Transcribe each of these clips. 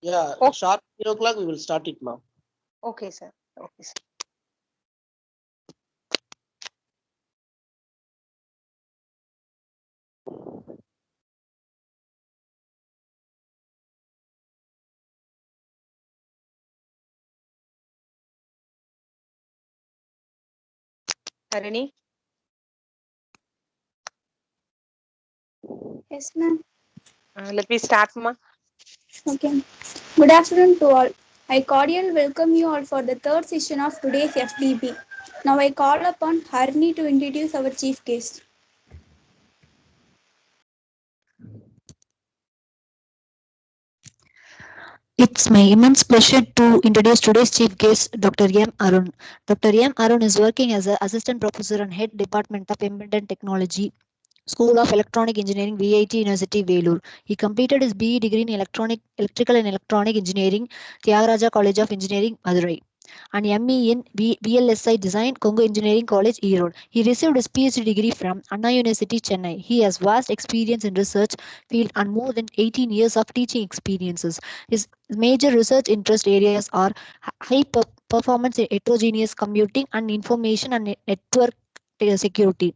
Yeah, Oh, sharp 3 o'clock we will start it now. okay, sir. Okay, sir. Harini? Yes, ma'am. Let me start, ma. Okay. Good afternoon to all. I cordially welcome you all for the third session of today's FDB. Now I call upon Harni to introduce our chief guest. It's my immense pleasure to introduce today's chief guest, Dr. M. Arun. Dr. M. Arun is working as an assistant professor and head department of embedded technology, School of Electronic Engineering, VIT University, Velur. He completed his BE degree in Electrical and Electronic Engineering, Tyagaraja College of Engineering, Madurai, and ME in VLSI Design, Congo Engineering College, Erode. He received his PhD degree from Anna University, Chennai. He has vast experience in research field and more than 18 years of teaching experiences. His major research interest areas are high performance heterogeneous computing and information and network security.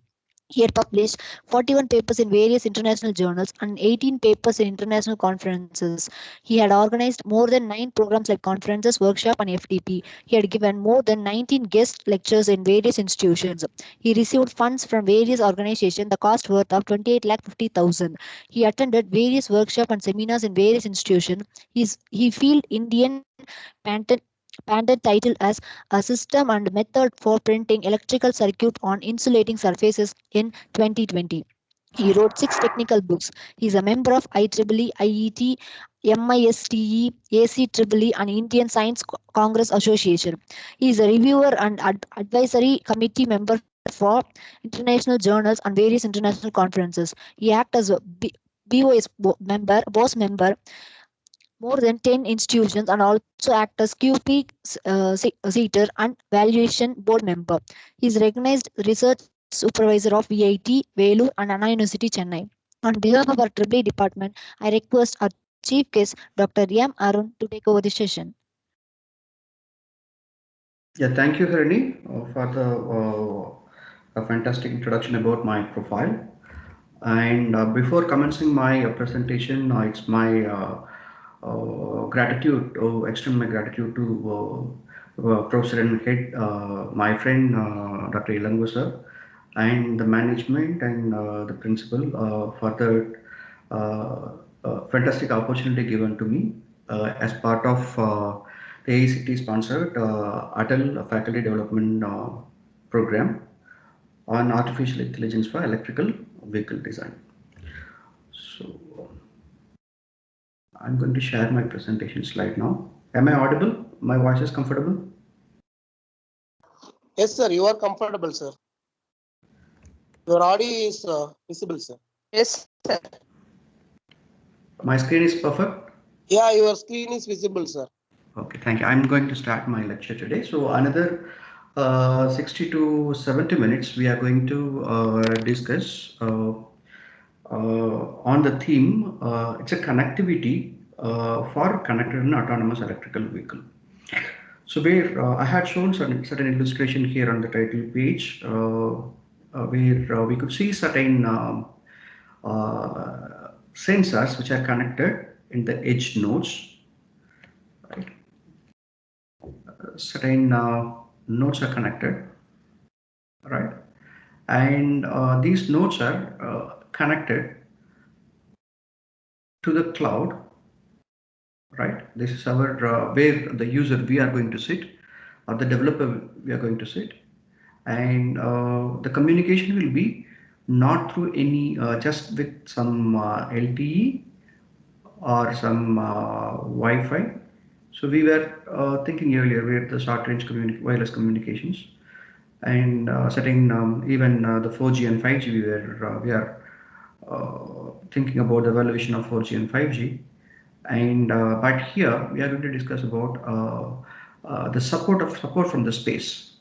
He had published 41 papers in various international journals and 18 papers in international conferences. He had organized more than 9 programs like conferences, workshop, and FTP. He had given more than 19 guest lectures in various institutions. He received funds from various organizations, the cost worth of 28,50,000. He attended various workshops and seminars in various institutions. He filled Indian patent patent title as a system and method for printing electrical circuit on insulating surfaces in 2020. He wrote 6 technical books. He is a member of IEEE, IET, MISTE, ACEEE, and Indian Science Congress Association. He is a reviewer and advisory committee member for international journals and various international conferences. He acts as a boss member more than 10 institutions and also act as QP seater and valuation board member. He is recognized research supervisor of VIT, Velur, and Anna University, Chennai. On behalf of our AAA department, I request our chief guest, Dr. M. Arun, to take over the session. Yeah, thank you, Harini, for the a fantastic introduction about my profile. And before commencing my presentation, it's my gratitude to extend my gratitude to Professor and Head, my friend Dr. Ilangu sir, and the management and the principal for the fantastic opportunity given to me as part of the AICT sponsored Atal Faculty Development Program on artificial intelligence for electrical vehicle design. So I'm going to share my presentation slide now. Am I audible? My voice is comfortable? Yes, sir. You are comfortable, sir. Your audio is visible, sir. Yes, sir. My screen is perfect? Yeah, your screen is visible, sir. Okay, thank you. I'm going to start my lecture today. So another 60 to 70 minutes, we are going to discuss on the theme, it's a connectivity for connected and autonomous electrical vehicle. So where I had shown certain illustration here on the title page, where we could see certain sensors which are connected in the edge nodes, right? Certain nodes are connected, right? And these nodes are connected to the cloud, right? This is our where the user we are going to sit, or the developer we are going to sit, and the communication will be not through any just with some LTE or some Wi-Fi. So we were thinking earlier where the short range wireless communications and setting even the 4G and 5G we are thinking about the evaluation of 4G and 5G. And but here we are going to discuss about the support from the space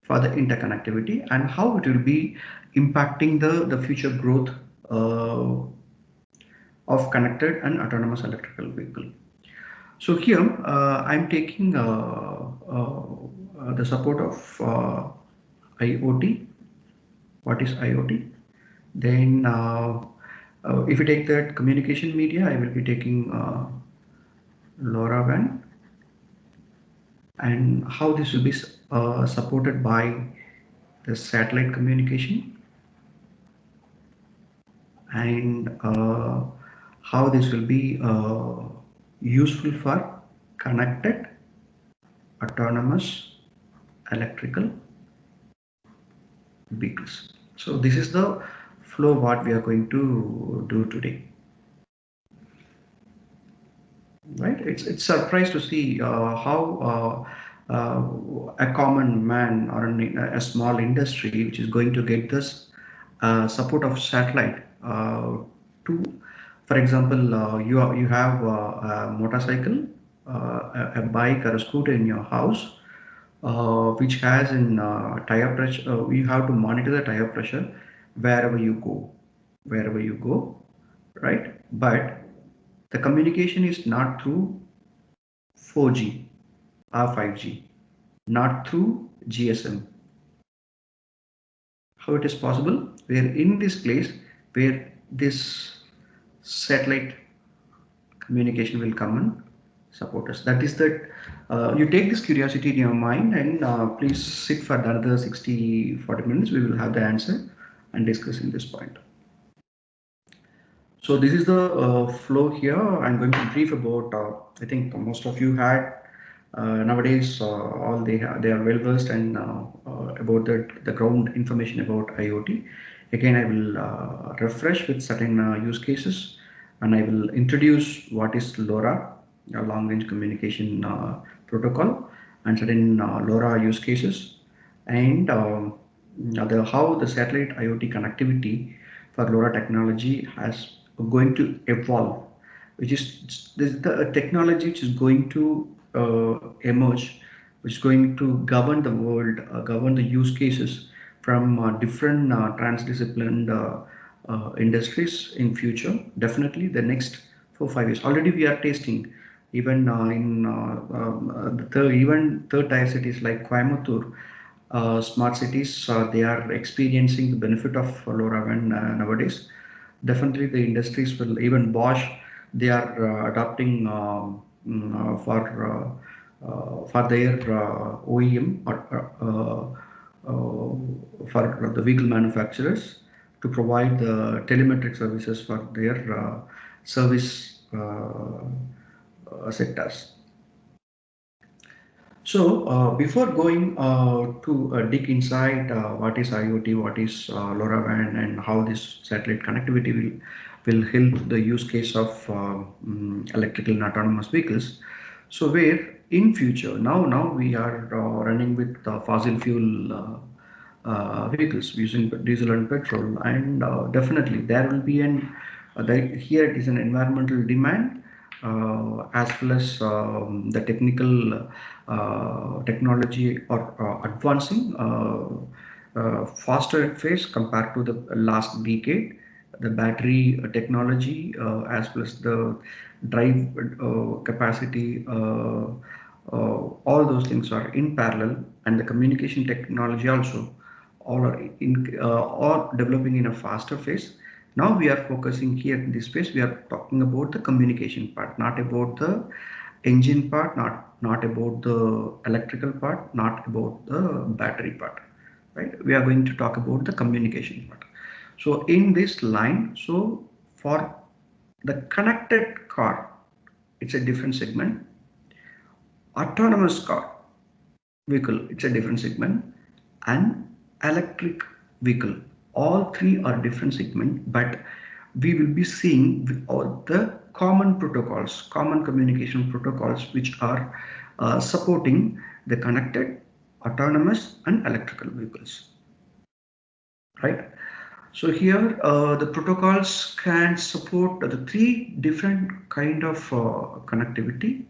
for the interconnectivity and how it will be impacting the future growth uh, of connected and autonomous electrical vehicle. So here I'm taking the support of IoT. What is IoT? Then if you take that communication media, I will be taking LoRaWAN, and how this will be supported by the satellite communication, and how this will be useful for connected autonomous electrical vehicles. So this is the flow what we are going to do today. Right? It's surprise to see how a common man or a small industry which is going to get this support of satellite to, for example, you have a motorcycle, a bike or a scooter in your house, which has an tire pressure. You have to monitor the tire pressure wherever you go, right? But the communication is not through 4G or 5G, not through GSM. How it is possible? We are in this place where this satellite communication will come and support us. That is that you take this curiosity in your mind, and please sit for another 60-40 minutes. We will have the answer and discussing this point. So this is the flow here. I'm going to brief about, I think most of you had nowadays all they are well versed and about the ground information about IoT. Again, I will refresh with certain use cases, and I will introduce what is LoRa, a long range communication protocol, and certain LoRa use cases, and how the satellite IoT connectivity for LoRa technology has going to evolve, which is the technology which is going to emerge, which is going to govern the world, govern the use cases from different transdisciplined industries in future. Definitely the next 4-5 years. Already we are tasting even in even third tier cities like Coimbatore. Smart cities, they are experiencing the benefit of LoRaWAN nowadays. Definitely the industries will, even Bosch, they are adopting for their OEM or for the vehicle manufacturers to provide the telemetric services for their service sectors. So before going to dig inside what is IoT, what is LoRaWAN, and how this satellite connectivity will help the use case of electrical and autonomous vehicles. So where in future, now we are running with fossil fuel vehicles using diesel and petrol, and definitely there will be here it is an environmental demand, as well as the technology or advancing faster phase compared to the last decade. The battery technology, as well as the drive capacity, all those things are in parallel, and the communication technology also all are all developing in a faster phase. Now we are focusing here in this space. We are talking about the communication part, not about the engine part, not about the electrical part, not about the battery part, right? We are going to talk about the communication part. So in this line, so for the connected car, it's a different segment. Autonomous car vehicle, it's a different segment, and electric vehicle, all three are different segment, but we will be seeing all the common protocols, common communication protocols, which are supporting the connected, autonomous, and electrical vehicles, right? So here the protocols can support the three different kind of connectivity.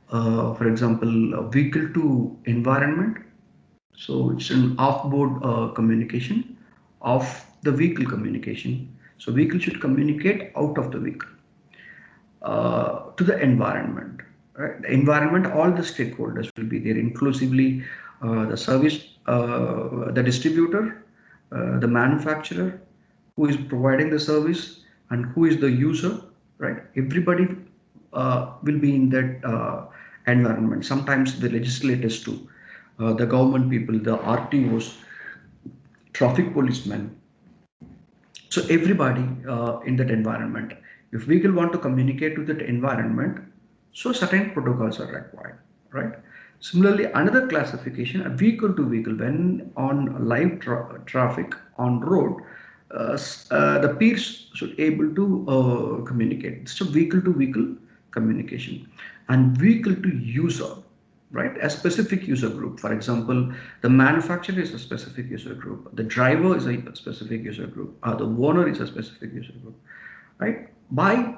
For example, vehicle to environment. So it's an off-board communication of the vehicle communication. So vehicle should communicate out of the vehicle. to the environment. Right? The environment, all the stakeholders will be there, inclusively the service, the distributor, the manufacturer, who is providing the service, and who is the user. Right? Everybody will be in that environment. Sometimes the legislators too, the government people, the RTOs, traffic policemen. So everybody in that environment, if vehicle want to communicate with that environment, so certain protocols are required, right? Similarly, another classification, a vehicle to vehicle, when on live traffic on road, the peers should able to communicate. It's a vehicle to vehicle communication, and vehicle to user, right? A specific user group. For example, the manufacturer is a specific user group, the driver is a specific user group, the owner is a specific user group, right? By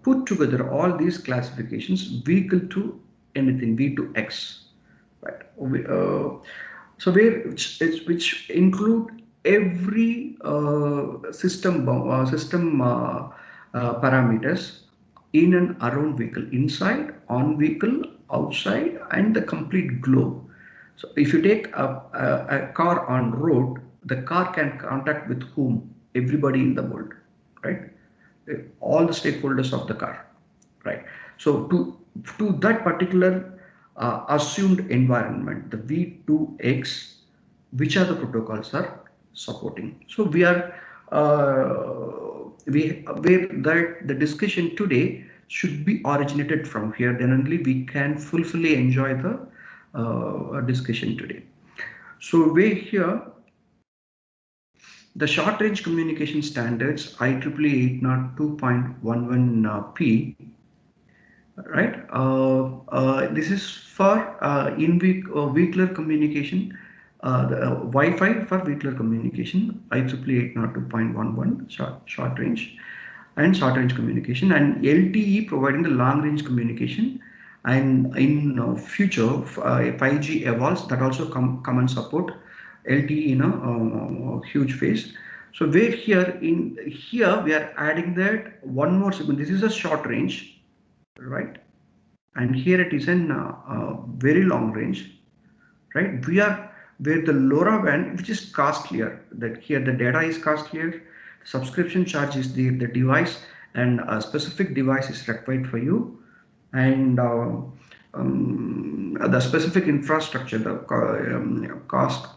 put together all these classifications, vehicle to anything, V to X, right? So which include every system parameters in and around vehicle, inside, on vehicle, outside, and the complete globe. So if you take a car on road, the car can contact with whom? Everybody in the world, right? All the stakeholders of the car, right? So to that particular assumed environment, the V2X, which are the protocols are supporting. So we are where that the discussion today should be originated from here. Then only we can fully enjoy the discussion today. So we here the short range communication standards IEEE 802.11p, right? This is for vehicular communication, the Wi-Fi for vehicular communication, IEEE 802.11 short range and short range communication, and LTE providing the long range communication. And in future, 5G evolves, that also come and support LTE in a huge phase. So where here we are adding that one more segment. This is a short range, right? And here it is in very long range, right? We are where the LoRaWAN, which is costlier. That here the data is costlier, subscription charge is there, the device and a specific device is required for you, and the specific infrastructure, the cost.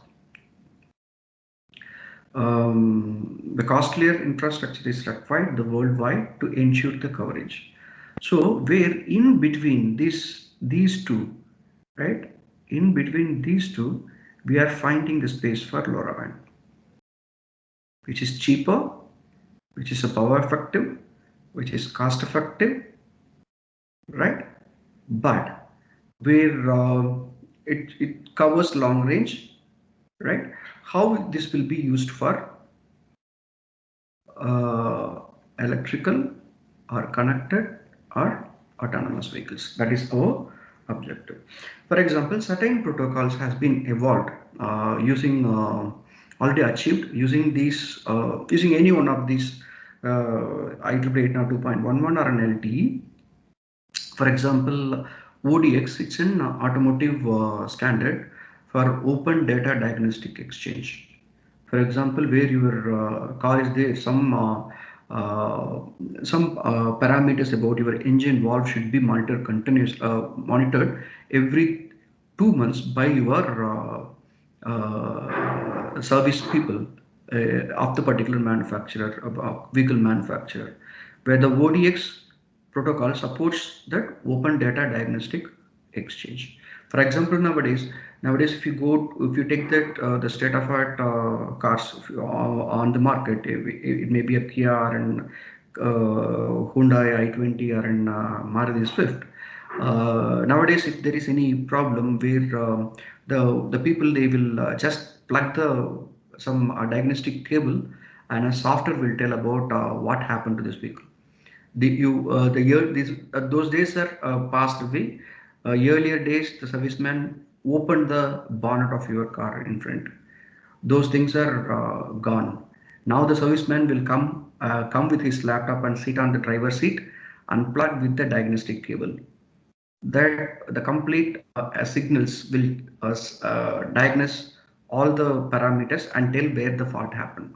The costlier infrastructure is required the worldwide to ensure the coverage. So where in between these two, right? In between these two, we are finding the space for LoRaWAN, which is cheaper, which is a power effective, which is cost effective, right? But where it covers long range, right? How this will be used for electrical or connected or autonomous vehicles. That is our objective. For example, certain protocols has been evolved using already achieved using these using any one of these IEEE 802.11 or an LTE. For example, ODX, it's an automotive standard for open data diagnostic exchange. For example, where your car is there, some parameters about your engine valve should be monitored monitored every 2 months by your service people of the particular manufacturer, vehicle manufacturer, where the ODX protocol supports that open data diagnostic exchange. For example, nowadays, if you take that the state of art cars on the market, it may be a Kia and Hyundai i20 or in Maruti Swift. Nowadays, if there is any problem where the people, they will just plug some diagnostic cable, and a software will tell about what happened to this vehicle. Those days are passed away. Earlier days, the serviceman opened the bonnet of your car in front. Those things are gone. Now the serviceman will come with his laptop and sit on the driver's seat unplugged with the diagnostic cable. That the complete signals will diagnose all the parameters and tell where the fault happened.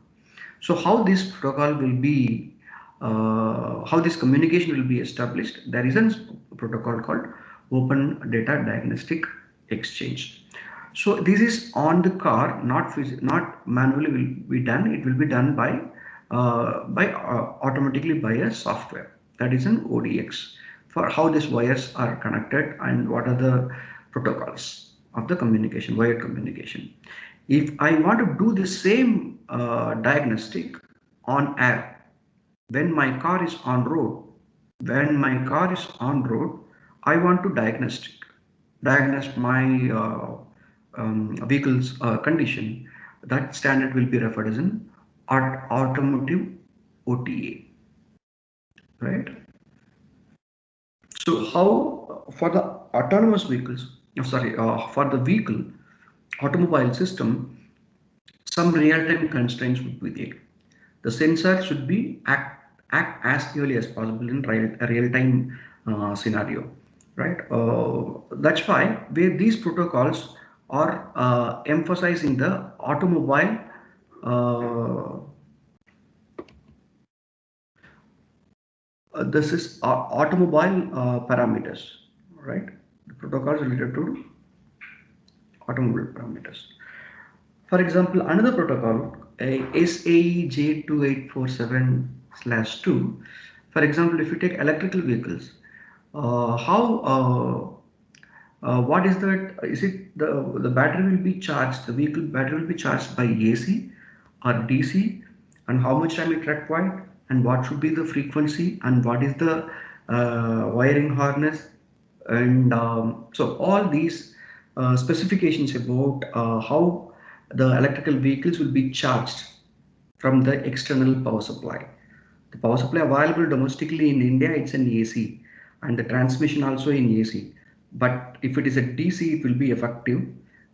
So how this protocol will be, how this communication will be established? There is a protocol called Open Data Diagnostic Exchange. So this is on the car, not manually will be done. It will be done by automatically by a software, that is an ODX, for how these wires are connected and what are the protocols of the communication, wired communication. If I want to do the same diagnostic on air, when my car is on road, I want to diagnose my vehicle's condition. That standard will be referred as an automotive OTA, right? So how for the autonomous vehicles, for the vehicle automobile system, some real-time constraints would be there. The sensor should be act as early as possible in real-time scenario, right? That's why where these protocols are emphasizing the automobile this is automobile parameters, right? The protocols related to automobile parameters. For example, another protocol, SAE J2847/2. For example, if you take electrical vehicles, what is that? Is it the battery will be charged? The vehicle battery will be charged by AC or DC, and how much time it required, and what should be the frequency, and what is the wiring harness, and so all these specifications about how the electrical vehicles will be charged from the external power supply. The power supply available domestically in India, it's an AC, and the transmission also in AC. But if it is a DC, it will be effective.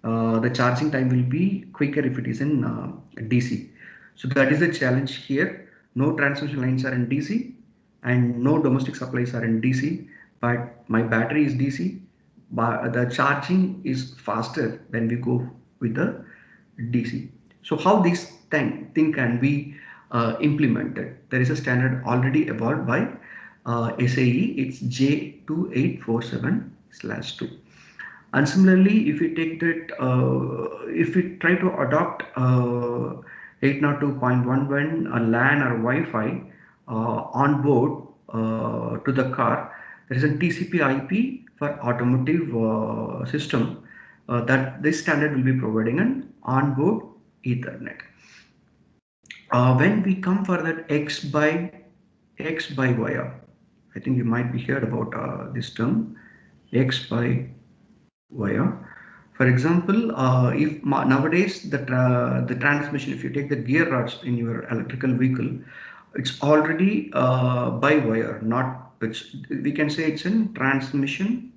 The charging time will be quicker if it is in DC. So that is the challenge here. No transmission lines are in DC, and no domestic supplies are in DC, but my battery is DC. But the charging is faster when we go with the DC. So how this thing can be implemented? There is a standard already evolved by SAE. It's J2847/2. And similarly, if we take that, if we try to adopt 802.11 LAN or Wi-Fi on board to the car, there is a TCP/IP for automotive system that this standard will be providing an onboard Ethernet. When we come for that X by wire, I think you might be heard about this term, X by wire. For example, if nowadays the transmission, if you take the gear rods in your electrical vehicle, it's already by wire, not which we can say it's in transmission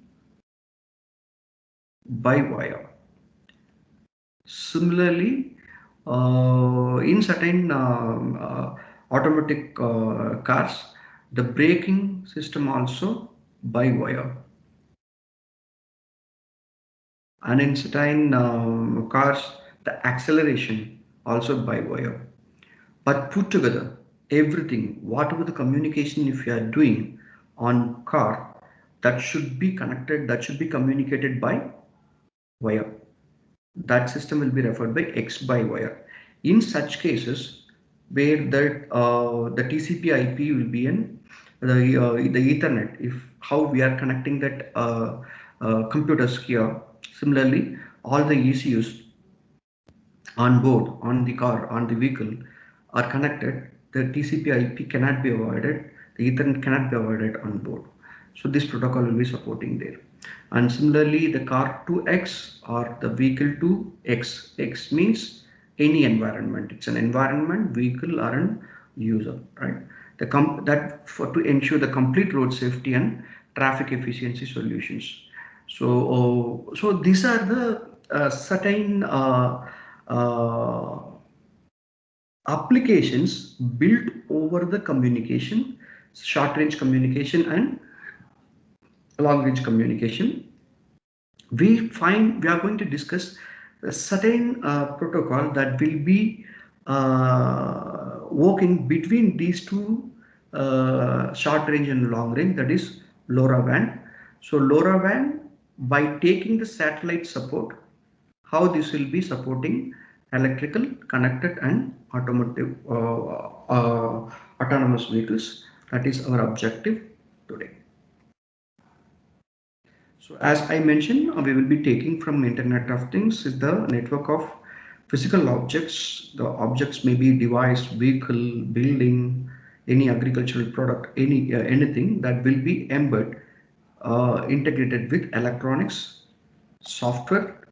by wire. Similarly, in certain automatic cars, the braking system also by wire, and in certain cars, the acceleration also by wire. But put together everything, whatever the communication if you are doing on car, that should be connected, that should be communicated by wire. That system will be referred by X by wire. In such cases where the TCP/IP will be in the Ethernet, if how we are connecting that computers here. Similarly, all the ECUs on board, on the car, on the vehicle are connected. The TCP/IP cannot be avoided. The Ethernet cannot be avoided on board. So this protocol will be supporting there. And similarly, the car to X or the vehicle to X. X means any environment. It's an environment, vehicle, or an user, right? To ensure the complete road safety and traffic efficiency solutions. So these are the certain applications built over the communication short range communication and long range communication. We are going to discuss a certain protocol that will be working between these two short range and long range, that is LoRaWAN. So LoRaWAN, by taking the satellite support, how this will be supporting electrical, connected and automotive autonomous vehicles. That is our objective today. So as I mentioned, we will be taking from Internet of Things is the network of physical objects. The objects may be device, vehicle, building, any agricultural product, anything that will be embedded, integrated with electronics, software,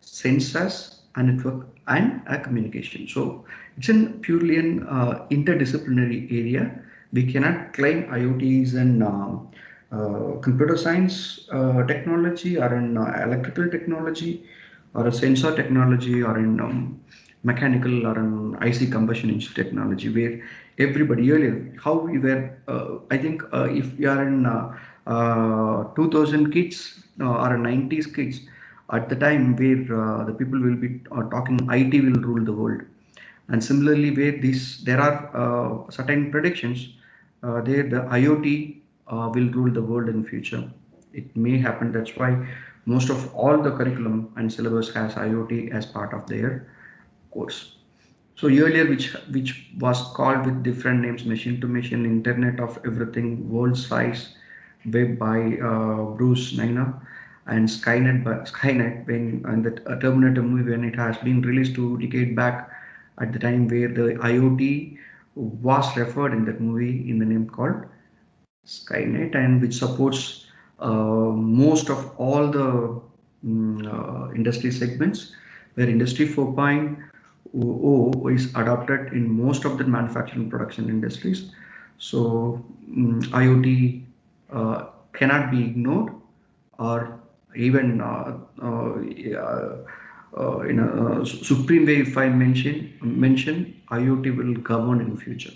sensors, and network and communication. So it's purely an interdisciplinary area. We cannot claim IoT is an computer science technology or an electrical technology or a sensor technology or in mechanical or an IC combustion engine technology, where everybody earlier, how we were, I think if we are in 2000 kids or 90s kids, at the time where the people will be talking IT will rule the world. And similarly, where there are certain predictions, there the IoT will rule the world in future. It may happen. That's why most of all the curriculum and syllabus has IoT as part of their course. So earlier, which was called with different names, machine to machine, Internet of Everything, World Size Web by Bruce Naina, and Skynet when and the Terminator movie when it has been released 2 decades back, at the time where the IoT was referred in that movie in the name called Skynet, and which supports most of all the industry segments, where Industry 4.0 is adopted in most of the manufacturing production industries. So IoT cannot be ignored, or even in a supreme way, if I mention IoT will govern in future.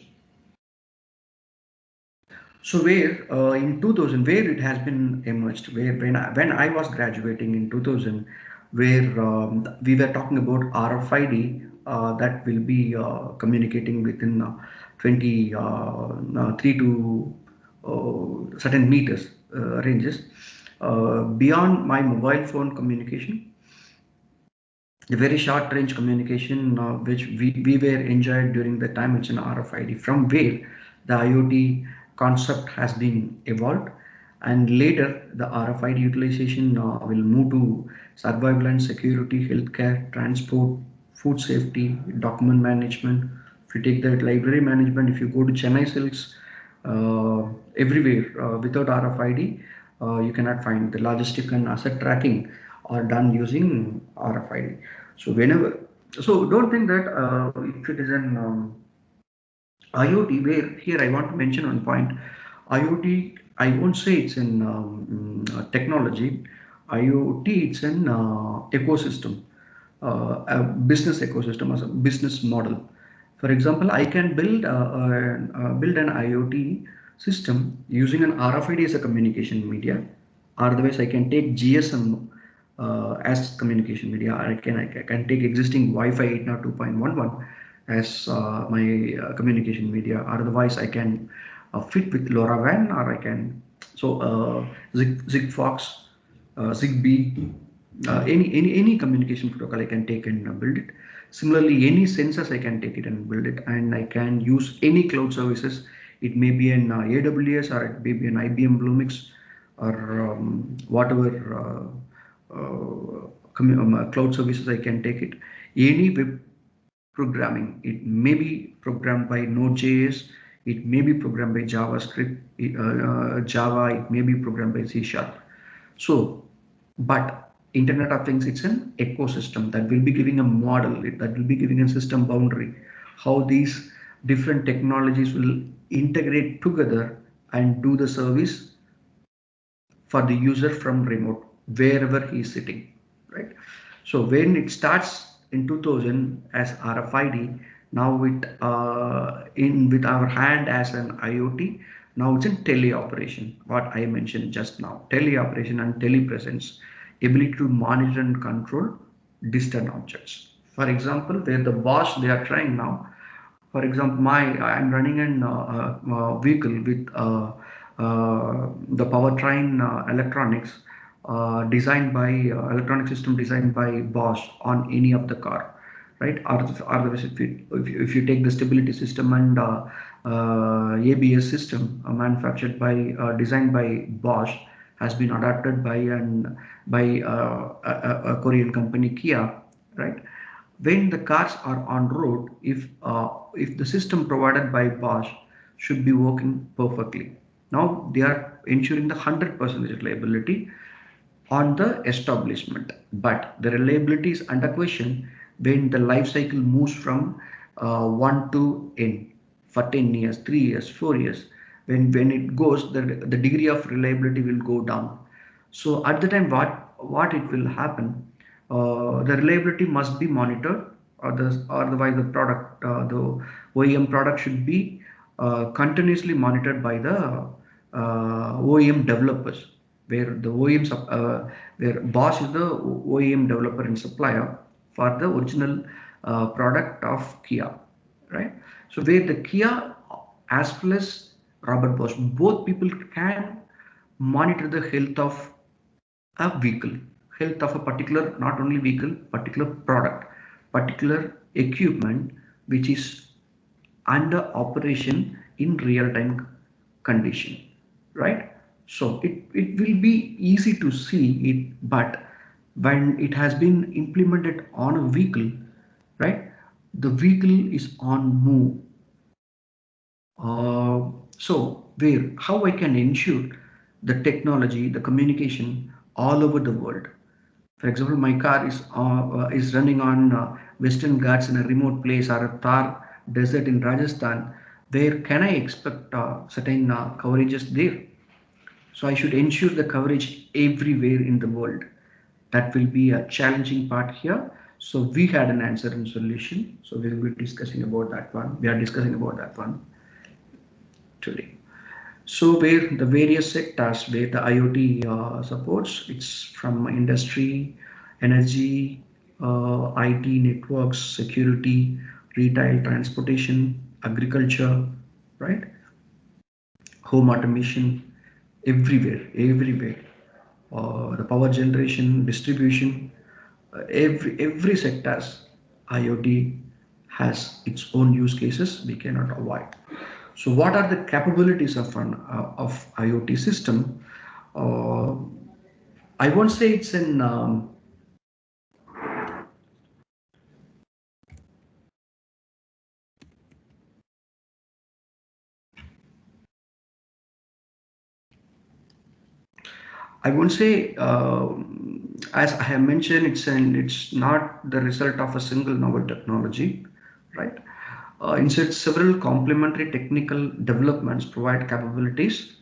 So where in 2000, where it has been emerged, where when I was graduating in 2000, where we were talking about RFID that will be communicating within 23 to certain meters ranges. Beyond my mobile phone communication, the very short range communication which we were enjoyed during the time, it's an RFID, from where the IoT concept has been evolved, and later the RFID utilization will move to survival and security, healthcare, transport, food safety, document management. If you take the library management, if you go to Chennai Silks, everywhere without RFID, you cannot find. The logistic and asset tracking are done using RFID. So don't think that if it is an IoT, where here I want to mention one point. IoT, I won't say it's an technology. IoT, it's an ecosystem, a business ecosystem, as a business model. For example, I can build an IoT system using an RFID as a communication media. Otherwise, I can take GSM as communication media. I can take existing Wi-Fi 802.11 as my communication media. Otherwise, I can fit with LoRaWAN, or I can Sigfox, Zigbee, any communication protocol I can take and build it. Similarly, any sensors I can take it and build it, and I can use any cloud services. It may be an AWS, or it may be an IBM Bluemix, or whatever cloud services I can take it. Any web programming, it may be programmed by Node.js, it may be programmed by JavaScript, Java, it may be programmed by C#. So, but Internet of Things, it's an ecosystem that will be giving a model, that will be giving a system boundary, how these different technologies will integrate together and do the service for the user from remote, wherever he is sitting, right? So when it starts in 2000 as RFID, now with our hand as an IoT, Now it's in teleoperation, what I mentioned just now, teleoperation and telepresence, ability to monitor and control distant objects. For example, where the Bosch they are trying now, for example, I'm running an vehicle with the powertrain electronics designed by electronic system designed by Bosch on any of the car, right? Or if you take the stability system and ABS system manufactured by designed by Bosch has been adapted by a Korean company Kia, right? When the cars are on road, if the system provided by Bosch should be working perfectly. Now they are ensuring the 100% reliability on the establishment, but the reliability is under question when the life cycle moves from 1 to n for 10 years, 3 years, 4 years. When it goes, the degree of reliability will go down. So at the time, what it will happen, the reliability must be monitored, or otherwise the product, the OEM product should be continuously monitored by the OEM developers, where the OEMs, where Bosch is the OEM developer and supplier for the original product of Kia, right? So where the Kia as well as Robert Bosch, both people can monitor the health of a vehicle, health of a particular, not only vehicle, particular product, particular equipment, which is under operation in real-time condition, right? So it will be easy to see it, but when it has been implemented on a vehicle, right, the vehicle is on move. So how I can ensure the technology, the communication all over the world. For example, my car is running on Western Ghats in a remote place or a Thar desert in Rajasthan. Where can I expect certain coverages there? So I should ensure the coverage everywhere in the world. That will be a challenging part here. So we had an answer and solution. So we will be discussing about that one. We are discussing about that one today. So where the various sectors where the IoT supports, it's from industry, energy, IT, networks, security, retail, transportation, agriculture, right? Home automation, everywhere. The power generation, distribution, every sectors IoT has its own use cases we cannot avoid. So what are the capabilities of IoT system? I won't say it's an I won't say as I have mentioned, it's not the result of a single novel technology, right? Instead, several complementary technical developments provide capabilities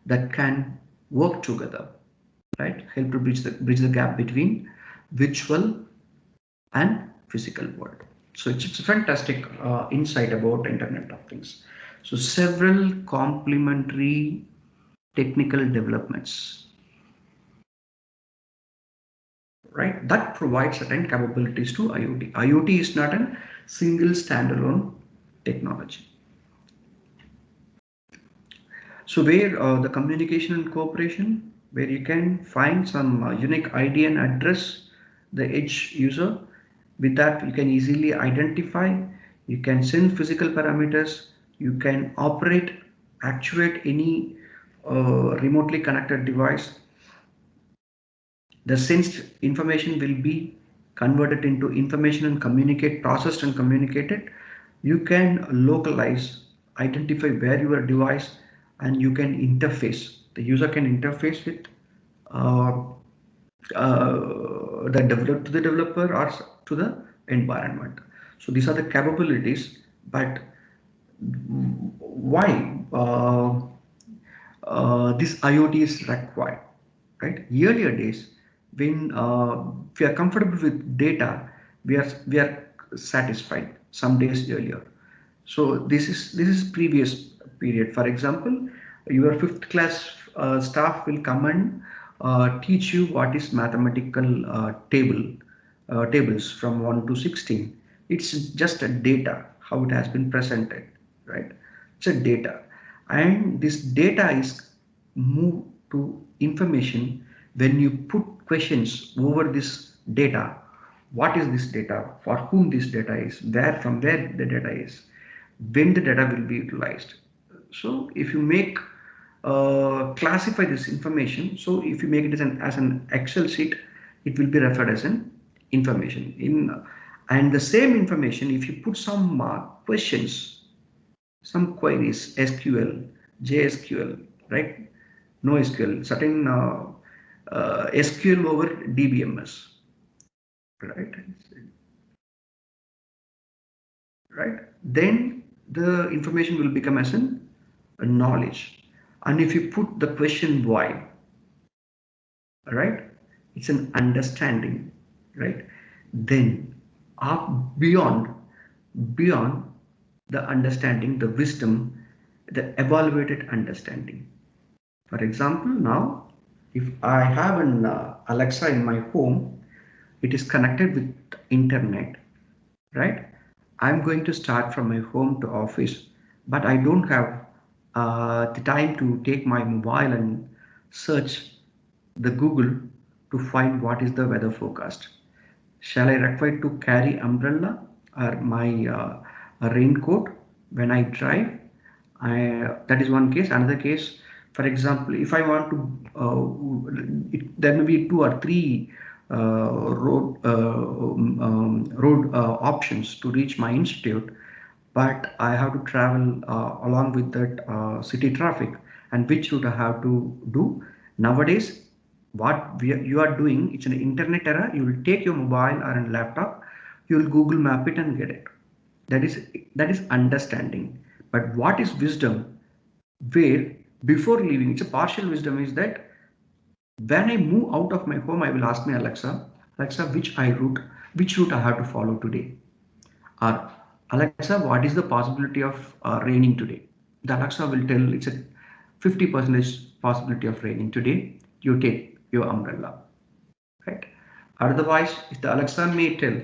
that can work together, right? Help to bridge the gap between virtual and physical world. So it's a fantastic insight about Internet of Things. So several complementary technical developments, right, that provide certain capabilities to IoT. IoT is not a single standalone technology. So where the communication and cooperation, where you can find some unique ID and address the edge user. With that, you can easily identify, you can send physical parameters, you can operate, actuate any remotely connected device. The sensed information will be converted into information and processed and communicated. You can localize, identify where your device, and you can interface. The user can interface with to the developer or to the environment. So these are the capabilities, but why this IoT is required, right? Earlier days, when we are comfortable with data, we are satisfied some days earlier. So this is previous period. For example, Your fifth class staff will come and teach you what is mathematical tables from 1 to 16. It's just a data, how it has been presented, right? It's a data. And this data is moved to information when you put questions over this data. What is this data? For whom this data is? From where the data is? When the data will be utilized? So if you make classify this information, so if you make it as an Excel sheet, it will be referred as an information and the same information, if you put some questions, some queries, SQL, JSQL, right? No SQL, certain SQL over DBMS, right? Right? Then the information will become as a knowledge. And if you put the question why, right? It's an understanding, right? Then up beyond the understanding, the wisdom, the evaluated understanding. For example, now if I have an Alexa in my home, it is connected with internet, right? I'm going to start from my home to office, but I don't have the time to take my mobile and search the Google to find what is the weather forecast. Shall I require to carry umbrella or my raincoat when I drive? That is one case. Another case, for example, if I want to, there may be 2 or 3 road options to reach my institute, but I have to travel along with that city traffic, and which route I have to do. Nowadays, you are doing, it's an internet era. You will take your mobile or a laptop, you will Google map it and get it. That is understanding. But what is wisdom? Where before leaving, it's a partial wisdom, is that when I move out of my home, I will ask my Alexa, which route I have to follow today? Or Alexa, what is the possibility of raining today? The Alexa will tell it's a 50% possibility of raining today. You take your umbrella, right? Otherwise, if the Alexa may tell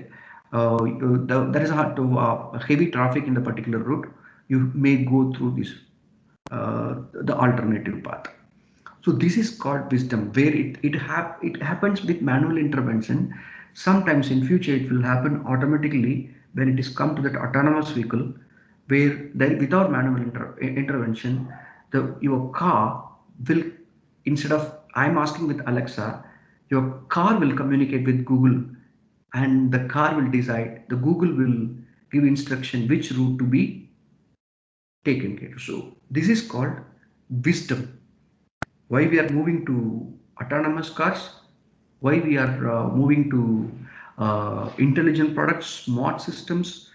there is a heavy traffic in the particular route, you may go through this the alternative path. So this is called wisdom, where it happens with manual intervention. Sometimes in future it will happen automatically when it is come to that autonomous vehicle, where then without manual intervention, your car will, instead of I'm asking with Alexa, your car will communicate with Google, and the car will decide. The Google will give instruction which route to be taken care of. So this is called wisdom. Why we are moving to autonomous cars, why we are moving to intelligent products, smart systems,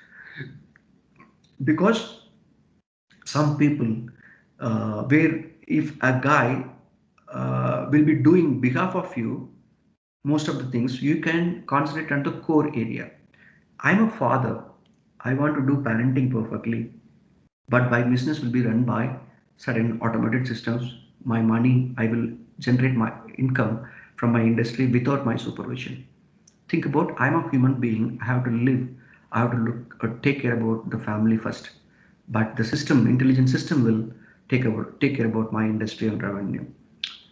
because some people, where if a guy will be doing behalf of you most of the things, you can concentrate on the core area. I'm a father, I want to do parenting perfectly, but my business will be run by certain automated systems. My money, I will generate my income from my industry without my supervision. Think about, I'm a human being, I have to live, I have to look take care about the family first, but the system, intelligent system, will take care about my industry and revenue.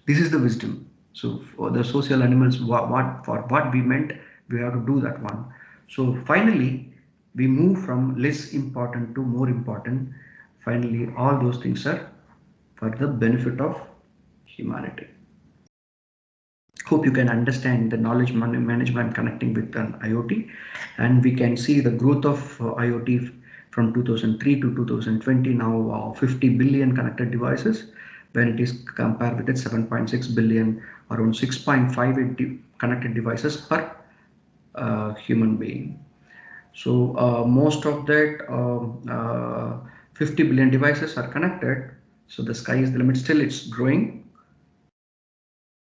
This is the wisdom. So for the social animals, for what we meant, we have to do that one. So finally, we move from less important to more important. Finally, all those things are for the benefit of humanity. Hope you can understand the knowledge management connecting with an IoT, and we can see the growth of IoT from 2003 to 2020. Now 50 billion connected devices, when it is compared with it 7.6 billion, around 6.58 connected devices per human being. So most of that 50 billion devices are connected. So the sky is the limit. Still, it's growing.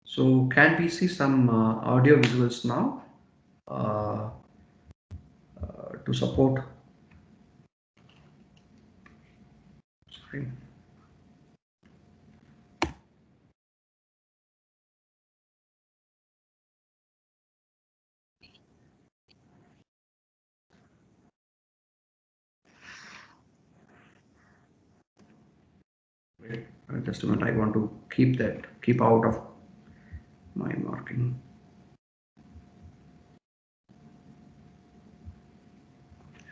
So can we see some audio visuals now to support? Sorry. Just a minute, I want to keep out of my marking.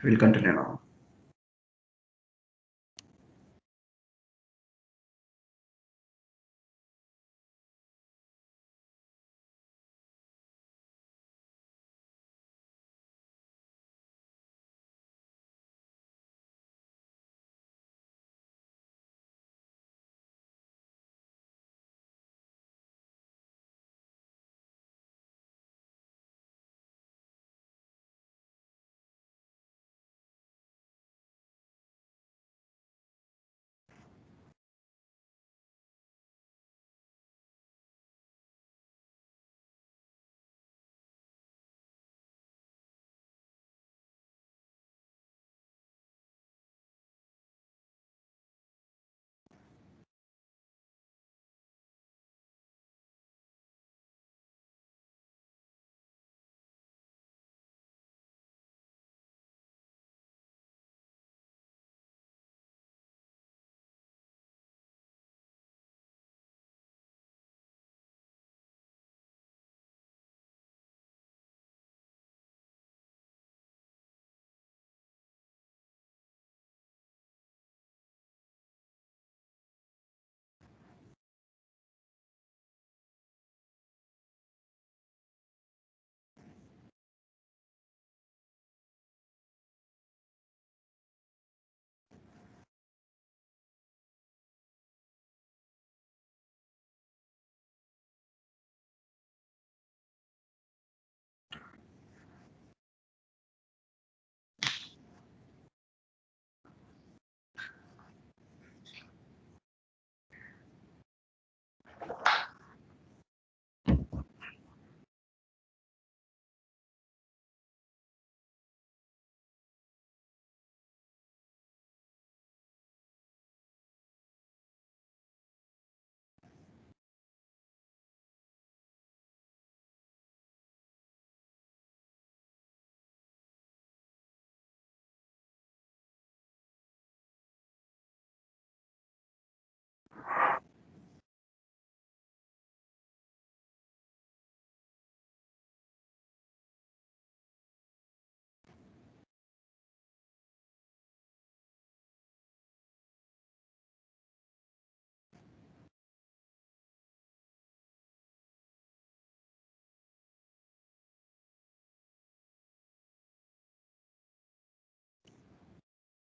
We'll continue now.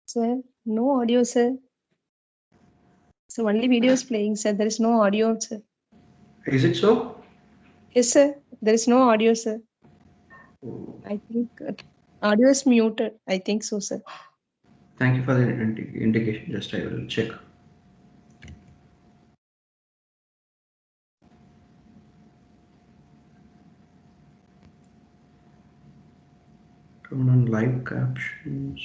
Sir, no audio, sir. So only video is playing, sir. There is no audio, sir. Is it so? Yes, sir. There is no audio, sir. I think audio is muted. I think so, sir. Thank you for the indication. Just I will check. Turn on live captions.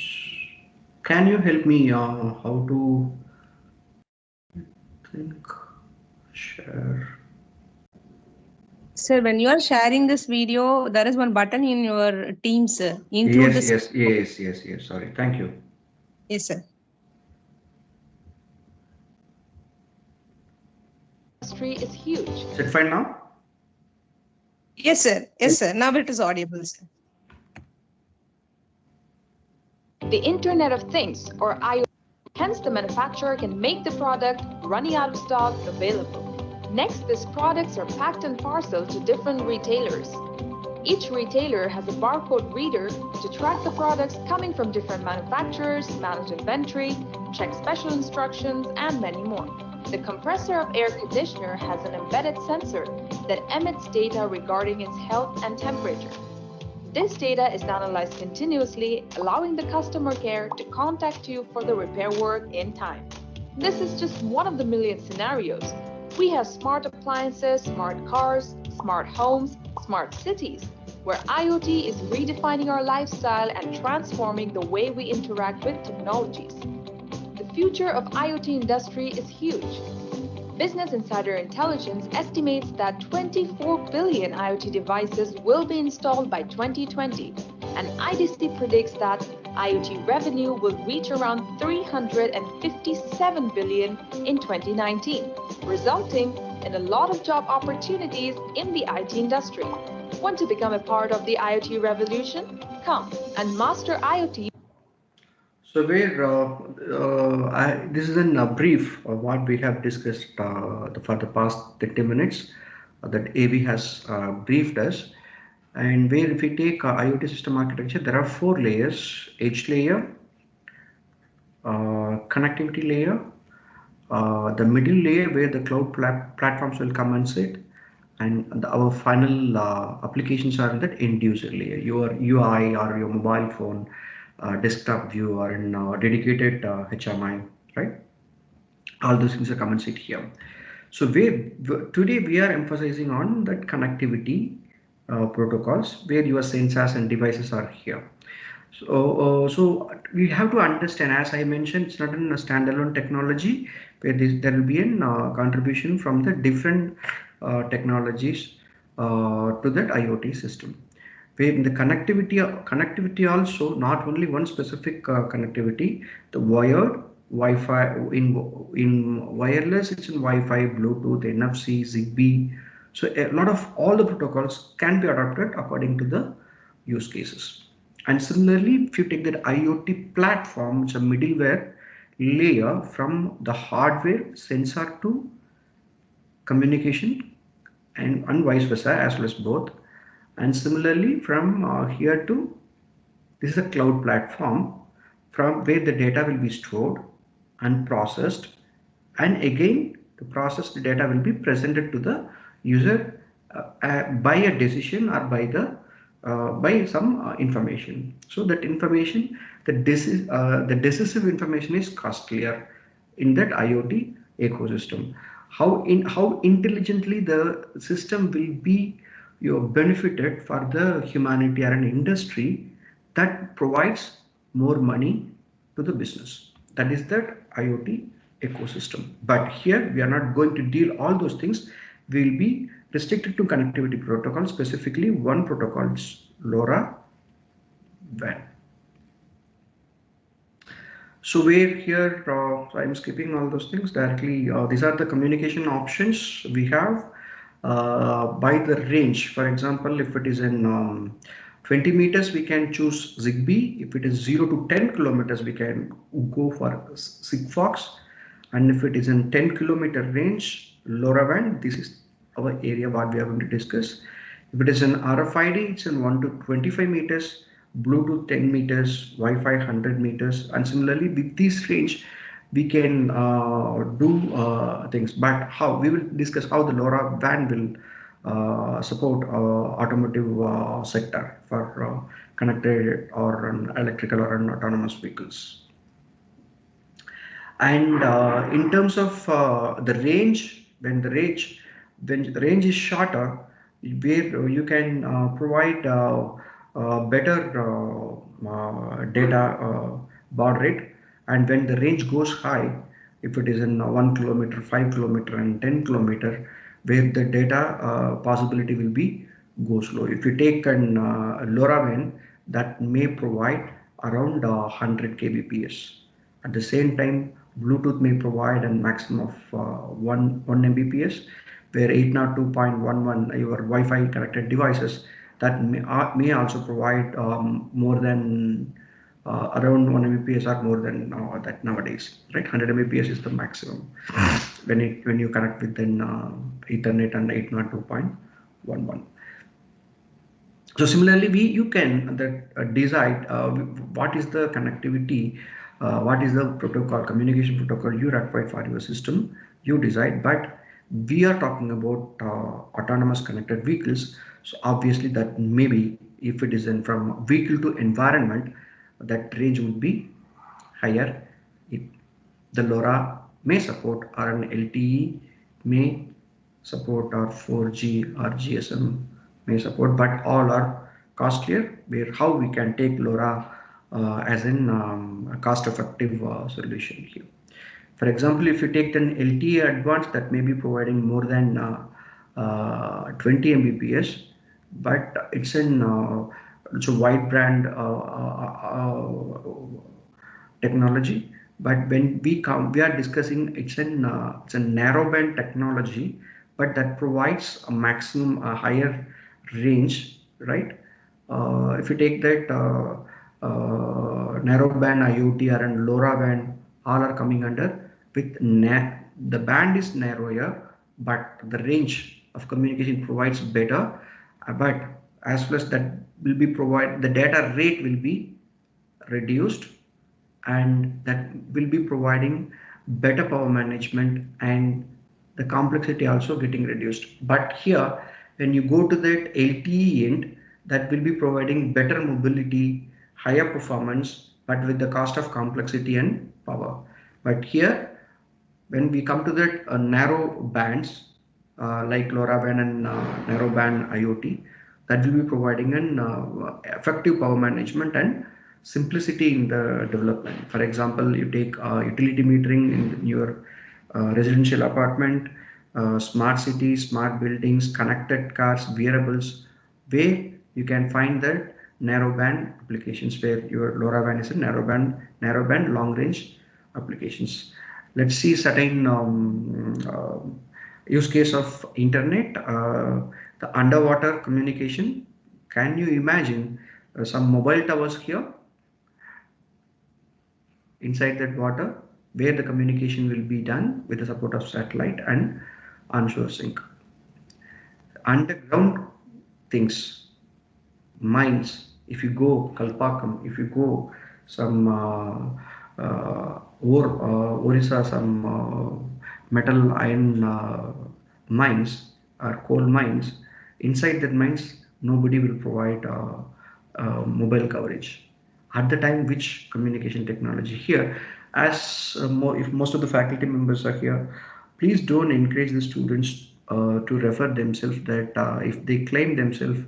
Can you help me how to share? Sir, when you are sharing this video, there is one button in your Teams, sir. Include Yes. Sorry. Thank you. Yes, sir. Industry is huge. Is it fine now? Yes, sir. Yes, sir. Now it is audible, sir. The Internet of Things, or IoT, hence the manufacturer can make the product running out of stock available. Next, these products are packed and parceled to different retailers. Each retailer has a barcode reader to track the products coming from different manufacturers, manage inventory, check special instructions, and many more. The compressor of air conditioner has an embedded sensor that emits data regarding its health and temperature. This data is analyzed continuously, allowing the customer care to contact you for the repair work in time. This is just one of the million scenarios. We have smart appliances, smart cars, smart homes, smart cities, where IoT is redefining our lifestyle and transforming the way we interact with technologies. The future of IoT industry is huge. Business Insider Intelligence estimates that 24 billion IoT devices will be installed by 2020, and IDC predicts that IoT revenue will reach around 357 billion in 2019, resulting in a lot of job opportunities in the IT industry. Want to become a part of the IoT revolution? Come and master IoT. So this is a brief of what we have discussed for the past 30 minutes that AV has briefed us. And where if we take IoT system architecture, there are 4 layers: edge layer, connectivity layer, the middle layer where the cloud platforms will come and sit, and our final applications are in that end user layer, your UI or your mobile phone, desktop view, or in dedicated HMI, right? All those things are come and sit here. So today we are emphasizing on that connectivity protocols where your sensors and devices are here. So we have to understand, as I mentioned, it's not a standalone technology where there will be a contribution from the different technologies to that IoT system. Where in the connectivity also not only one specific connectivity, the wired, Wi-Fi, in wireless it's in Wi-Fi, Bluetooth, NFC, Zigbee. So a lot of all the protocols can be adopted according to the use cases. And similarly, if you take that IoT platform, it's a middleware layer from the hardware sensor to communication and vice versa, as well as both. And similarly, from here to this is a cloud platform from where the data will be stored and processed, and again the processed data will be presented to the user by a decision or by some information. So that information, the decisive information is costlier in that IoT ecosystem. How intelligently the system will be benefited for the humanity or an industry that provides more money to the business. That is that IoT ecosystem. But here we are not going to deal all those things. We will be restricted to connectivity protocol, specifically one protocol is LoRaWAN. So we're here, so I'm skipping all those things directly. These are the communication options we have by the range. For example, if it is in 20 meters, we can choose Zigbee. If it is 0 to 10 kilometers, we can go for Sigfox. And if it is in 10 kilometer range, LoRaWAN, this is our area what we are going to discuss. If it is an RFID, it's in 1 to 25 meters, Bluetooth 10 meters, Wi-Fi 100 meters, and similarly with this range, we can do things. But how we will discuss how the LoRaWAN will support automotive sector for connected or electrical or autonomous vehicles. And in terms of the range, when the range is shorter, where you can provide better data baud rate, and when the range goes high, if it is in 1 kilometer, 5 kilometer, and 10 kilometer, where the data possibility will be go slow. If you take an LoRaWAN, that may provide around 100 kbps. At the same time, Bluetooth may provide a maximum of 1 Mbps, where 802.11 your Wi-Fi connected devices that may also provide more than around 1 Mbps or more than that nowadays, right? 100 Mbps is the maximum when you connect with Ethernet and 802.11. So similarly, you can decide what is the connectivity, what is the protocol, communication protocol you require for your system. You decide, but we are talking about autonomous connected vehicles. So obviously that maybe if it is from vehicle to environment, that range would be higher. The LoRa may support, or an LTE may support, or 4G or GSM may support, but all are costlier, where how we can take LoRa as a cost-effective solution here. For example, if you take an LTE advanced, that may be providing more than 20 Mbps, but it's in it's a wide band technology. But when we are discussing it's a narrowband technology, but that provides a maximum higher range, right? If you take that narrowband IoT or and LoRaWAN, all are coming under with the band is narrower, but the range of communication provides better. But as well as that will be the data rate will be reduced, and that will be providing better power management and the complexity also getting reduced. But here, when you go to that LTE end, that will be providing better mobility, higher performance, but with the cost of complexity and power. But here, when we come to that narrow bands like LoRaWAN and narrowband IoT, that will be providing an effective power management and simplicity in the development. For example, you take utility metering in your residential apartment, smart cities, smart buildings, connected cars, wearables, where you can find that narrowband applications, where your LoRaWAN is a narrowband long range applications. Let's see certain use case of internet, the underwater communication. Can you imagine some mobile towers here inside that water, where the communication will be done with the support of satellite and onshore sync? Underground things, mines. If you go Kalpakam, if you go some Orissa, some metal iron mines or coal mines, inside that mines nobody will provide mobile coverage. At the time, which communication technology here? As if most of the faculty members are here, please don't encourage the students to refer themselves that if they claim themselves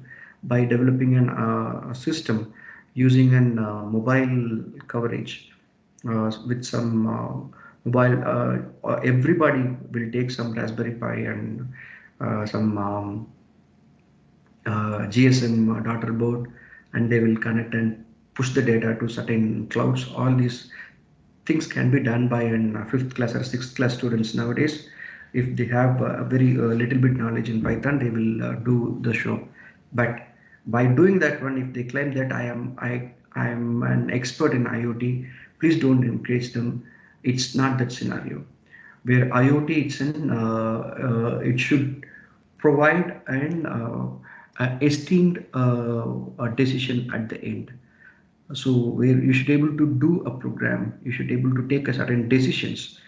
by developing a system using an mobile coverage with some mobile, everybody will take some Raspberry Pi and some GSM daughter board, and they will connect and push the data to certain clouds. All these things can be done by an 5th class or 6th class students nowadays. If they have a very little bit knowledge in Python, they will do the show. But by doing that one, if they claim that I am an expert in IoT, please don't encourage them. It's not that scenario. Where IoT, it should provide an esteemed decision at the end. So where you should be able to do a program, you should be able to take a certain decisions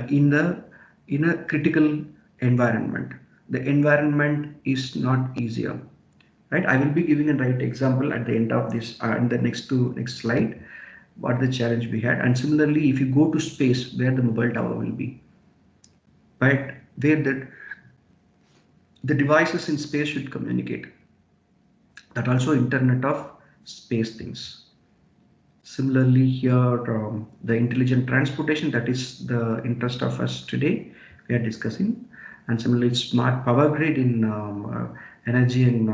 in a critical environment. The environment is not easier, right? I will be giving a right example at the end of this in the next slide, what the challenge we had. And similarly, if you go to space, where the mobile tower will be, right? Where the devices in space should communicate. That also Internet of Space things. Similarly here, the intelligent transportation, that is the interest of us today, we are discussing. And similarly, smart power grid in energy and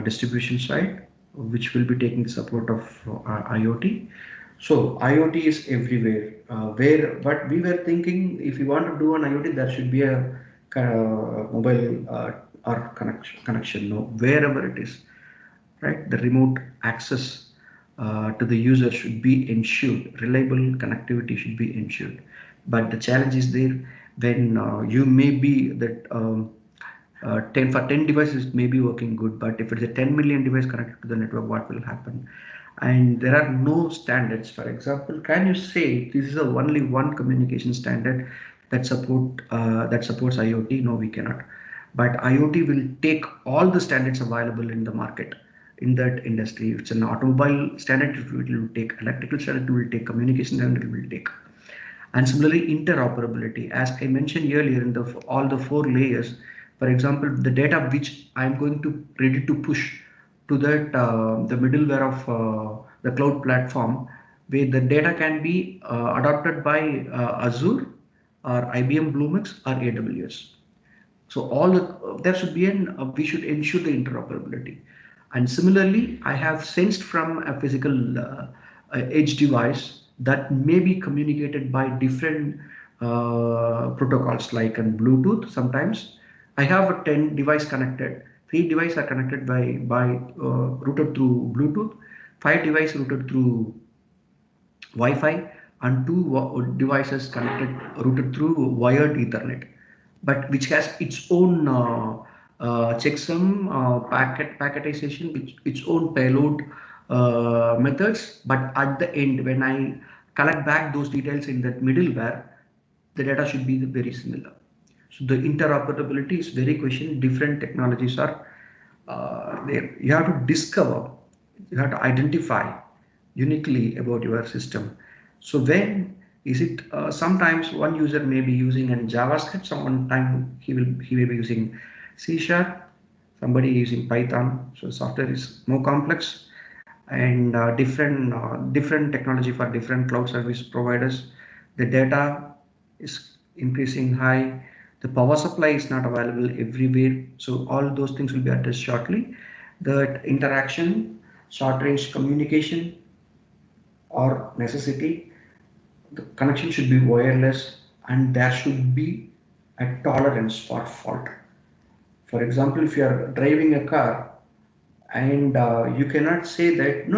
distribution side, which will be taking support of IoT. So IoT is everywhere. But we were thinking, if you want to do an IoT, there should be a mobile or connection. No, wherever it is, right? The remote access to the user should be ensured. Reliable connectivity should be ensured. But the challenge is there when you may be that 10 devices may be working good, but if it's a 10 million device connected to the network, what will happen? And there are no standards. For example, can you say this is only one communication standard that supports IoT? No, we cannot. But IoT will take all the standards available in the market in that industry. If it's an automobile standard, it will take electrical standard, it will take communication standard, it will take. And similarly, interoperability. As I mentioned earlier, in all the 4 layers, for example, the data which I'm going to ready to push to that the middleware of the cloud platform, where the data can be adopted by Azure or IBM Bluemix or AWS. So there should be we should ensure the interoperability. And similarly, I have sensed from a physical edge device that may be communicated by different protocols like on Bluetooth. Sometimes I have a 10 device connected. 3 devices are connected by routed through Bluetooth. 5 devices routed through Wi-Fi, and 2 devices connected routed through wired Ethernet, but which has its own checksum, packetization, its own payload methods. But at the end, when I collect back those details in that middleware, the data should be very similar. So the interoperability is very question. Different technologies are there. You have to discover, you have to identify uniquely about your system. So when is it? Sometimes one user may be using an JavaScript. Some time he may be using C#. Somebody using Python. So software is more complex, and different technology for different cloud service providers. The data is increasing high. The power supply is not available everywhere. So all those things will be addressed shortly. The interaction, short range communication or necessity, the connection should be wireless, and there should be a tolerance for fault. For example, if you are driving a car and you cannot say that no,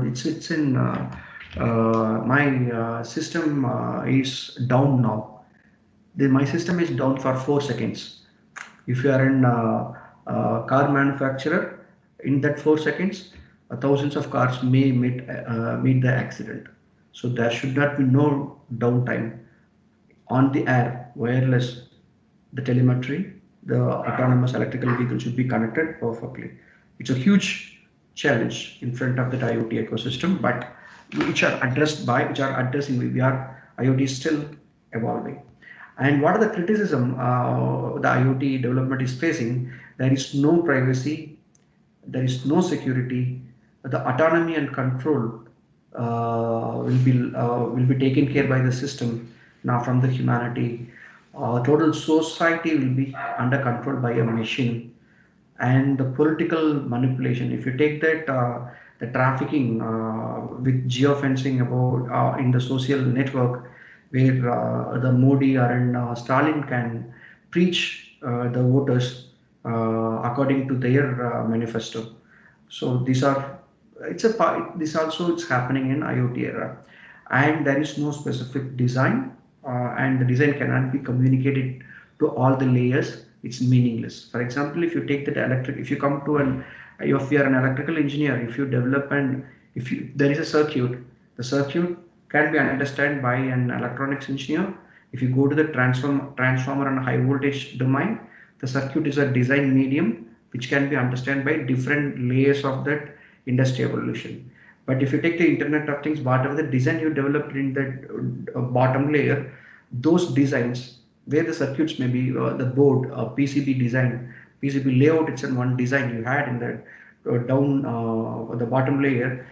it's in my system is down now. Then my system is down for 4 seconds. If you are in car manufacturer, in that 4 seconds, thousands of cars may meet the accident. So there should not be no downtime. On the air, wireless, the telemetry, the autonomous electrical vehicle should be connected perfectly. It's a huge challenge in front of the IoT ecosystem, but which are addressing. IoT is still evolving. And what are the criticism the IoT development is facing? There is no privacy, there is no security. The autonomy and control will be taken care by the system now from the humanity. Total society will be under control by a machine. And the political manipulation, if you take that the trafficking with geofencing about in the social network, where the Modi or Stalin can preach the voters according to their manifesto. So these are, this also it's happening in IoT era, and there is no specific design, and the design cannot be communicated to all the layers. It's meaningless. For example, if you take that if you come to if you are an electrical engineer, if you develop there is a circuit, the circuit can be understood by an electronics engineer. If you go to the transformer and high voltage domain, the circuit is a design medium which can be understood by different layers of that industry evolution. But if you take the Internet of Things, whatever the design you developed in that bottom layer, those designs where the circuits may be the board, PCB design, PCB layout, it's in one design you had in the down the bottom layer,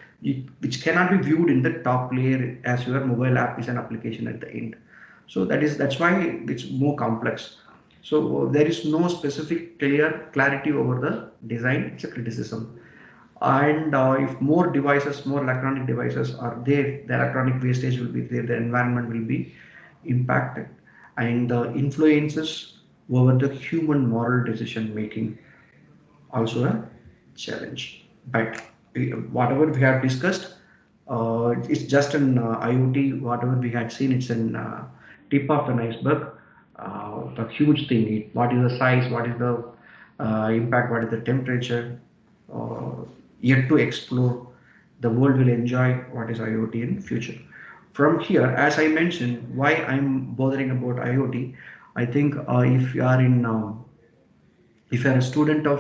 which cannot be viewed in the top layer as your mobile app is an application at the end. So that's why it's more complex. So there is no specific clarity over the design. It's a criticism. And if more electronic devices are there, the electronic wastage will be there, the environment will be impacted, and the influences over the human moral decision making also a challenge. But whatever we have discussed, it's just an IoT. Whatever we had seen, it's an tip of an iceberg. The huge thing. What is the size? What is the impact? What is the temperature? Yet to explore. The world will enjoy what is IoT in future. From here, as I mentioned, why I'm bothering about IoT, I think if you are a student or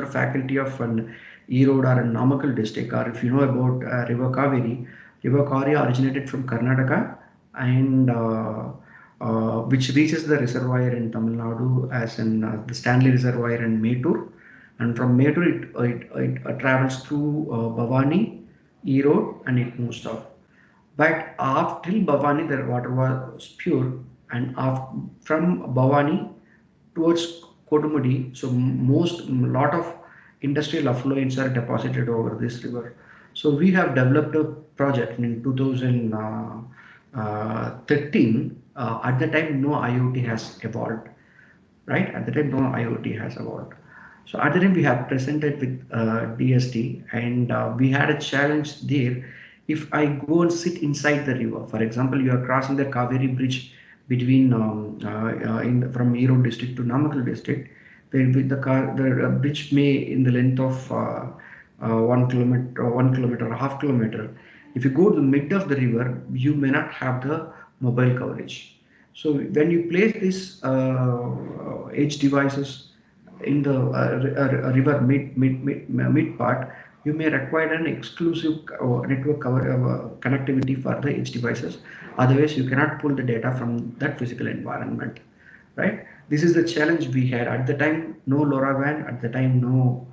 faculty of an Erode or a Namakkal district, or if you know about River Kaveri originated from Karnataka, and which reaches the reservoir in Tamil Nadu as in the Stanley Reservoir in Mettur, and from Mettur it travels through Bhavani, Erode, and it moves off. But after Bhavani, the water was pure, and from Bhavani towards Kodumudi, so lot of industrial effluents are deposited over this river. So we have developed a project in 2013. At the time, no IoT has evolved, right? At the time, no IoT has evolved. So at the time, we have presented with DST, and we had a challenge there. If I go and sit inside the river, for example, you are crossing the Kaveri Bridge between from Erode district to Namakkal district, the bridge may in the length of 1 kilometer, 1 kilometer, half kilometer. If you go to the mid of the river, you may not have the mobile coverage. So when you place these edge devices in the river mid part, you may require an exclusive network connectivity for the edge devices. Otherwise, you cannot pull the data from that physical environment, right? This is the challenge we had at the time. No LoRaWAN at the time. No,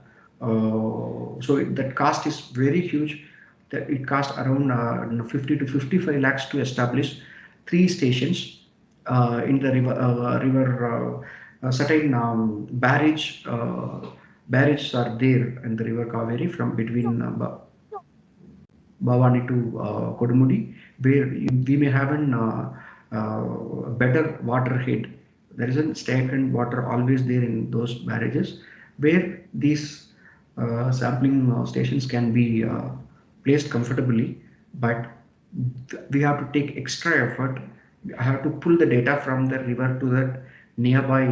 so that cost is very huge. That it cost around 50 to 55 lakhs to establish 3 stations in the river. Certain barrages are there in the river Kaveri from between Bhavani to Kodumudi, where we may have a better water head. There is a stagnant water always there in those barrages, where these sampling stations can be placed comfortably, but we have to take extra effort. I have to pull the data from the river to the nearby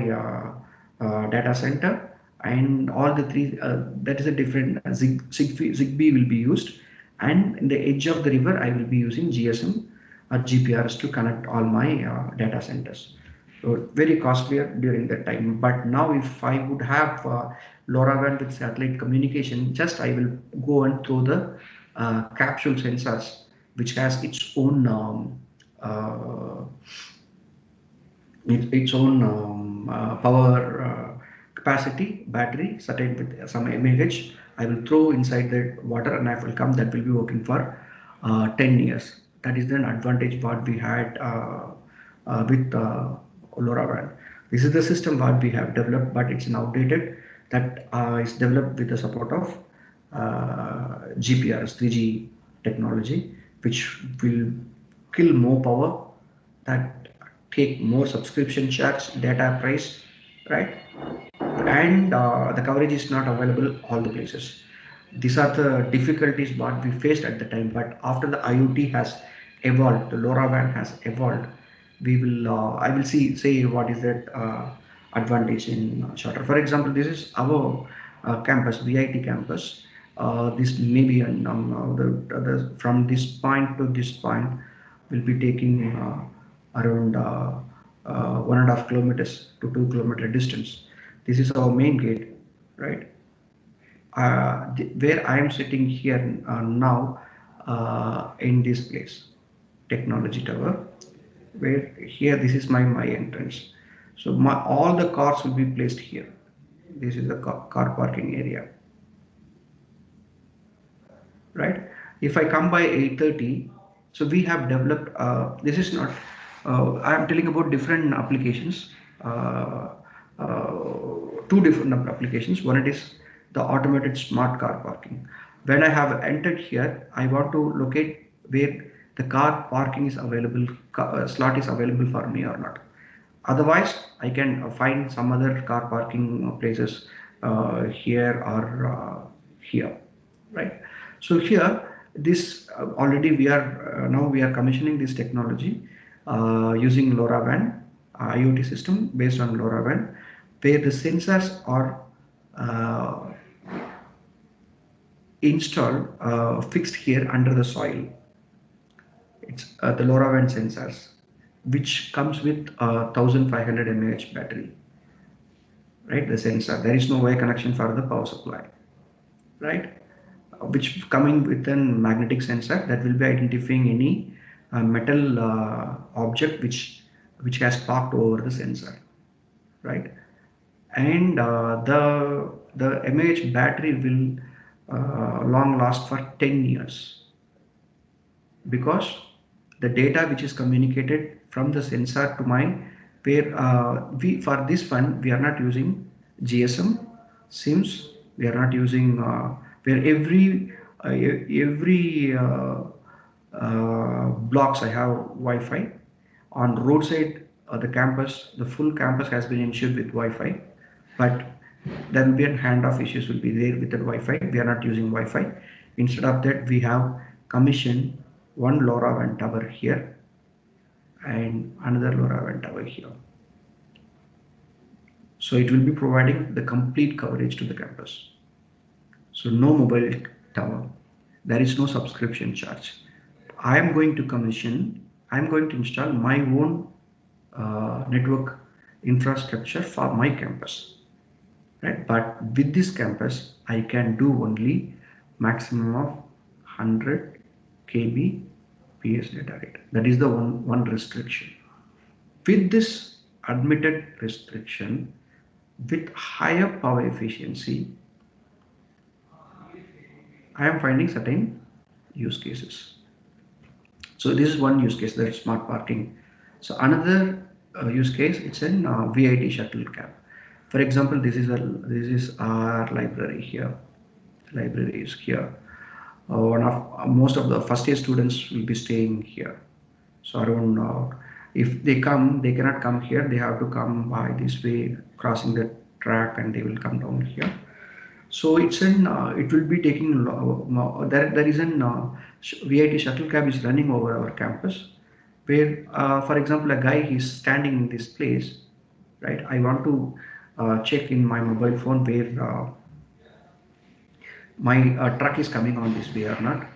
data center, and all the three, that is a different Zigbee will be used, and in the edge of the river I will be using GSM or GPRS to connect all my data centers. So very costlier during that time. But now if I would have LoRaWAN with satellite communication, just I will go and throw the capsule sensors, which has its own power capacity, battery, certain with some mAh. I will throw inside the water and I will come. That will be working for 10 years. That is an advantage what we had with LoRaWAN. This is the system what we have developed, but it's now outdated. That is developed with the support of GPRS 3G technology, which will kill more power, that take more subscription charge, data price, right? And the coverage is not available all the places. These are the difficulties what we faced at the time. But after the IoT has evolved, the LoRaWAN has evolved, we will I will say what is that advantage in shorter. For example, this is our campus, VIT campus. This may be from this point to this point will be taking around 1.5 kilometers to 2 kilometer distance. This is our main gate, right? Where I am sitting here now in this place, technology tower, where here this is my entrance. So all the cars will be placed here. This is the car parking area, right? If I come by 8:30, so we have developed. This is not. I am telling about different applications. Two different applications. One, it is the automated smart car parking. When I have entered here, I want to locate where the car parking is available, slot is available for me or not. Otherwise, I can find some other car parking places here or here, right? So here, this already we are now we are commissioning this technology using LoRaWAN IoT system based on LoRaWAN, where the sensors are installed fixed here under the soil. It's the LoRaWAN sensors, which comes with 1500 mAh battery, right? The sensor, there is no wire connection for the power supply, right? Which coming with a magnetic sensor that will be identifying any metal object which has parked over the sensor, right? And the mAh battery will long last for 10 years, because the data which is communicated from the sensor to mine, where we for this one we are not using GSM, SIMS, We are not using where every blocks I have Wi-Fi. On roadside, the campus, the full campus has been ensured with Wi-Fi, but there will be a handoff issues will be there with the Wi-Fi. We are not using Wi-Fi. Instead of that, we have commissioned one LoRaWAN tower here and another LoRaWAN tower here. So it will be providing the complete coverage to the campus. So no mobile tower. There is no subscription charge. I am going to install my own network infrastructure for my campus. Right? But with this campus, I can do only maximum of 100 KB PS data rate. That is the one restriction. With this admitted restriction, with higher power efficiency, I am finding certain use cases. So this is one use case, that is smart parking. So another use case, it's an VIT shuttle cab. For example, this is our library here. Library is here. Most of the first year students will be staying here. So around if they come, they cannot come here. They have to come by this way, crossing the track, and they will come down here. So it's an it will be taking there is an VIT shuttle cab is running over our campus, where for example a guy is standing in this place, right? I want to check in my mobile phone where my truck is coming on this way or not.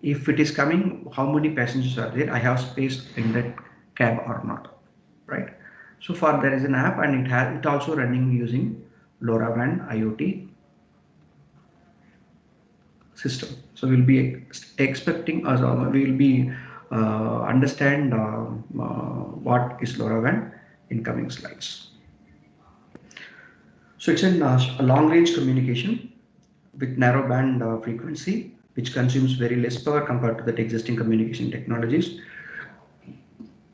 If it is coming, how many passengers are there? I have space in that cab or not, right? So far there is an app, and it also running using LoRaWAN IoT system. So we'll be expecting us, we will be understand what is LoRaWAN in coming slides. So it's a long range communication with narrow band frequency, which consumes very less power compared to the existing communication technologies.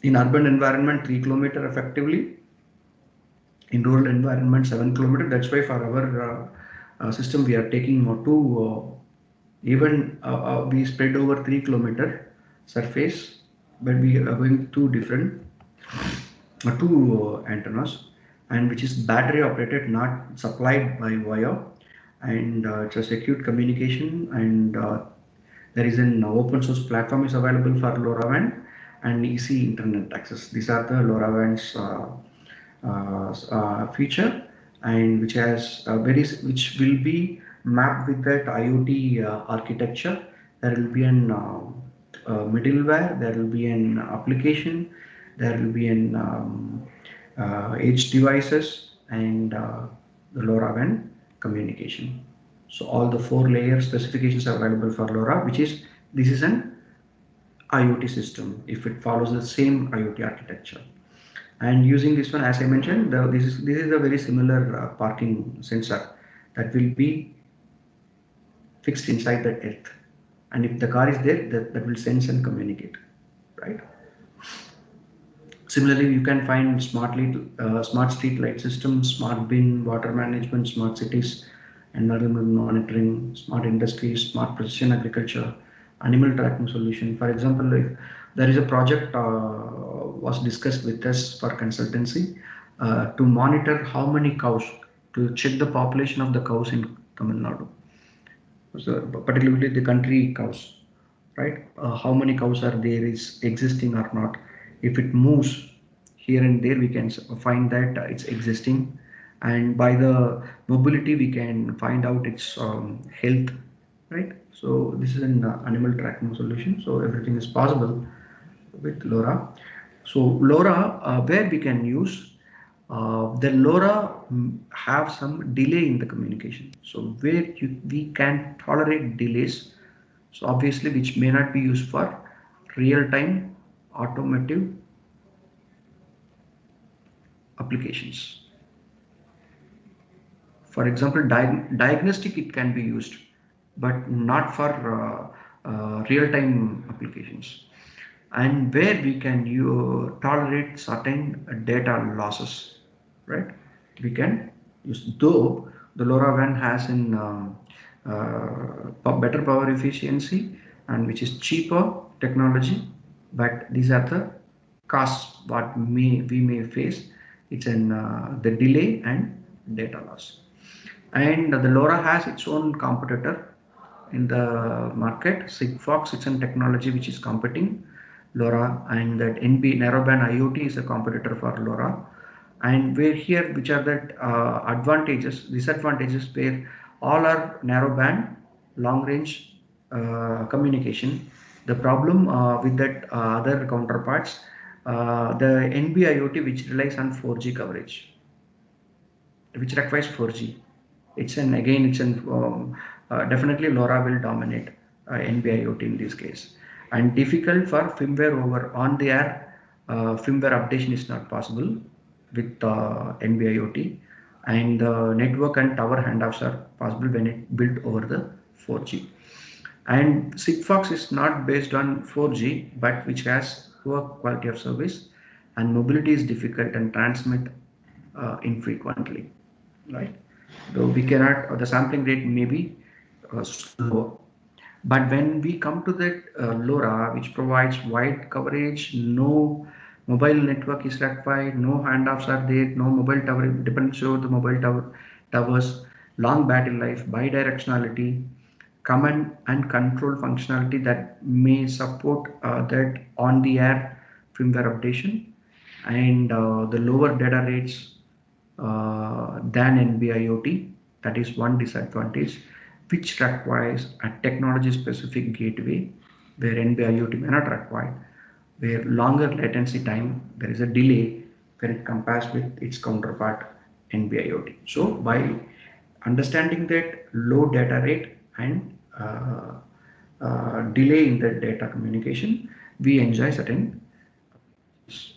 In urban environment, 3 km effectively. In rural environment, 7 km. That's why for our system, we are taking even we spread over 3 km surface, but we are going two different antennas, and which is battery operated, not supplied by wire, and it's a secure communication, and there is an open source platform is available for LoRaWAN and easy internet access. These are the LoRaWAN's feature, and which will be mapped with that IoT architecture. There will be an middleware, there will be an application, there will be an edge devices, and the LoRaWAN communication. So all the 4 layer specifications are available for LoRa, this is an IoT system if it follows the same IoT architecture. And using this one, as I mentioned, this is a very similar parking sensor that will be fixed inside the earth, and if the car is there, that will sense and communicate, right? Similarly, you can find smart street light systems, smart bin, water management, smart cities, environmental monitoring, smart industries, smart precision agriculture, animal tracking solution. For example, if there is a project was discussed with us for consultancy to monitor how many cows, to check the population of the cows in Tamil Nadu. So particularly the country cows, right? How many cows are there is existing or not. If it moves here and there, we can find that it's existing, and by the mobility we can find out its health, right? So this is an animal tracking solution. So everything is possible with LoRa. So LoRa, where we can use the LoRa have some delay in the communication. So where we can tolerate delays, so obviously which may not be used for real-time automotive applications. For example, diagnostic it can be used, but not for real-time applications. And where we can tolerate certain data losses, right? We can use, though The LoRaWAN has better power efficiency and which is cheaper technology, but these are the costs what we may face. It's in the delay and data loss. And the LoRa has its own competitor in the market, Sigfox. It's a technology which is competing LoRa, and that NB narrowband IoT is a competitor for LoRa. And where here, which are the advantages, disadvantages, where all are narrowband, long range communication. The problem with that other counterparts, the NB IoT, which relies on 4G coverage, which requires 4G. It's an again, it's an definitely LoRa will dominate NB-IoT in this case, and difficult for firmware over on the air. Firmware updation is not possible with NB-IoT, and network and tower handoffs are possible when it built over the 4G. And Sigfox is not based on 4G, but which has poor quality of service, and mobility is difficult and transmit infrequently, right? Though we cannot, the sampling rate may be slower. But when we come to that LoRa, which provides wide coverage, no mobile network is required, no handoffs are there, no mobile tower depends on the mobile towers, long battery life, bidirectionality, command and control functionality that may support that on the air firmware updation, and the lower data rates than NB-IoT. That is one disadvantage, which requires a technology-specific gateway, where NB-IoT may not require, where longer latency time, there is a delay when it compares with its counterpart NB-IoT. So by understanding that low data rate and delay in the data communication, we enjoy certain.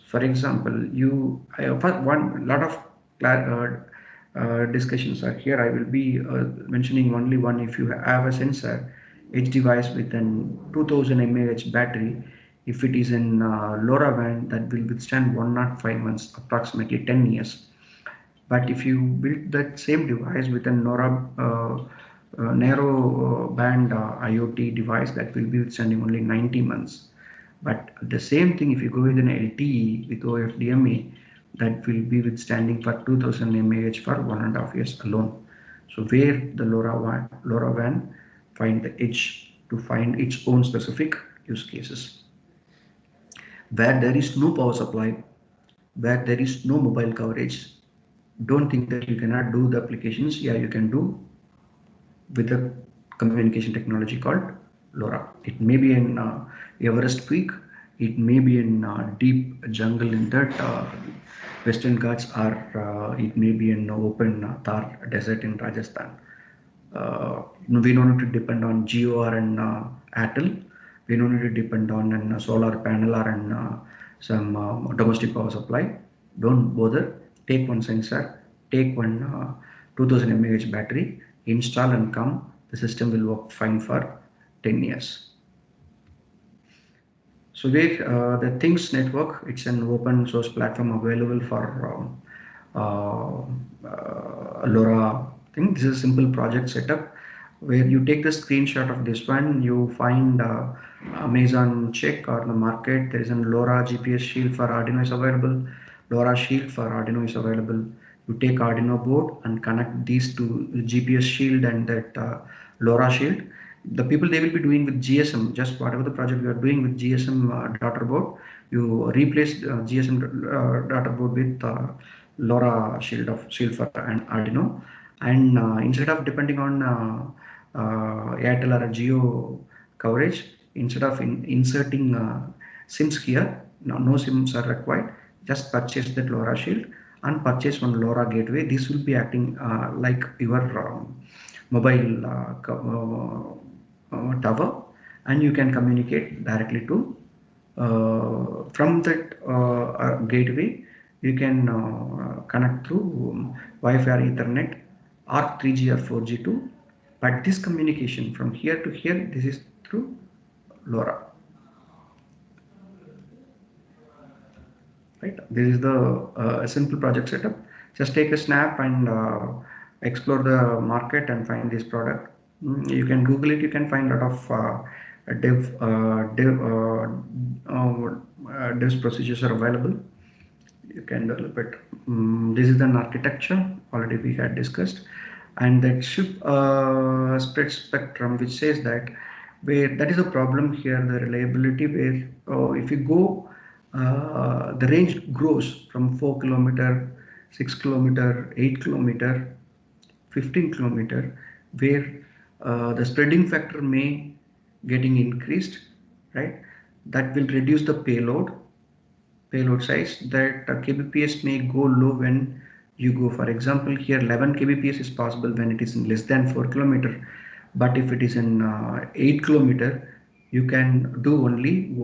For example, one lot of discussions are here. I will be mentioning only one. If you have a sensor, edge device with an 2000 mAh battery, if it is in LoRaWAN, that will withstand 105 months, approximately 10 years. But if you build that same device with a narrow band IoT device, that will be withstanding only 90 months. But the same thing, if you go with an LTE with OFDMA, that will be withstanding for 2000 mAh for 1.5 years alone. So where the LoRaWAN find the edge to find its own specific use cases. Where there is no power supply, where there is no mobile coverage, don't think that you cannot do the applications. Yeah, you can do with a communication technology called LoRa. It may be in Everest Peak, it may be in deep jungle in that Western Ghats, or it may be in open Thar desert in Rajasthan. We don't need to depend on Jio or Airtel. We don't need to depend on a solar panel or some domestic power supply. Don't bother. Take one sensor, take one 2000 mAh battery, install and come. The system will work fine for 10 years. So the Things Network, it's an open source platform available for LoRa thing. This is a simple project setup where you take the screenshot of this one, you find Amazon check or the market. There is a LoRa GPS shield for Arduino is available. LoRa shield for Arduino is available. You take Arduino board and connect these to GPS shield and that LoRa shield. The people, they will be doing with GSM, just whatever the project you are doing with GSM daughter board, you replace GSM daughter board with LoRa shield for an Arduino, and instead of depending on Airtel or Jio coverage, instead of inserting SIMs here, no SIMs are required. Just purchase that LoRa shield and purchase one LoRa gateway. This will be acting like your mobile tower, and you can communicate directly to from that gateway. You can connect through Wi-Fi or Ethernet or 3G or 4G too. But this communication from here to here, this is through LoRa. Right. This is the simple project setup. Just take a snap and explore the market and find this product. You can Google it. You can find a lot of devs procedures are available. You can develop it. This is an architecture already we had discussed, and that chip spread spectrum, which says that where that is a problem here, the reliability, where if you go the range grows from 4 kilometer, 6 kilometer, 8 kilometer, 15 kilometer, where the spreading factor may getting increased, right? That will reduce the payload size. That kbps may go low when you go, for example, here 11 kbps is possible when it is in less than 4 kilometer, but if it is in 8 kilometer, you can do only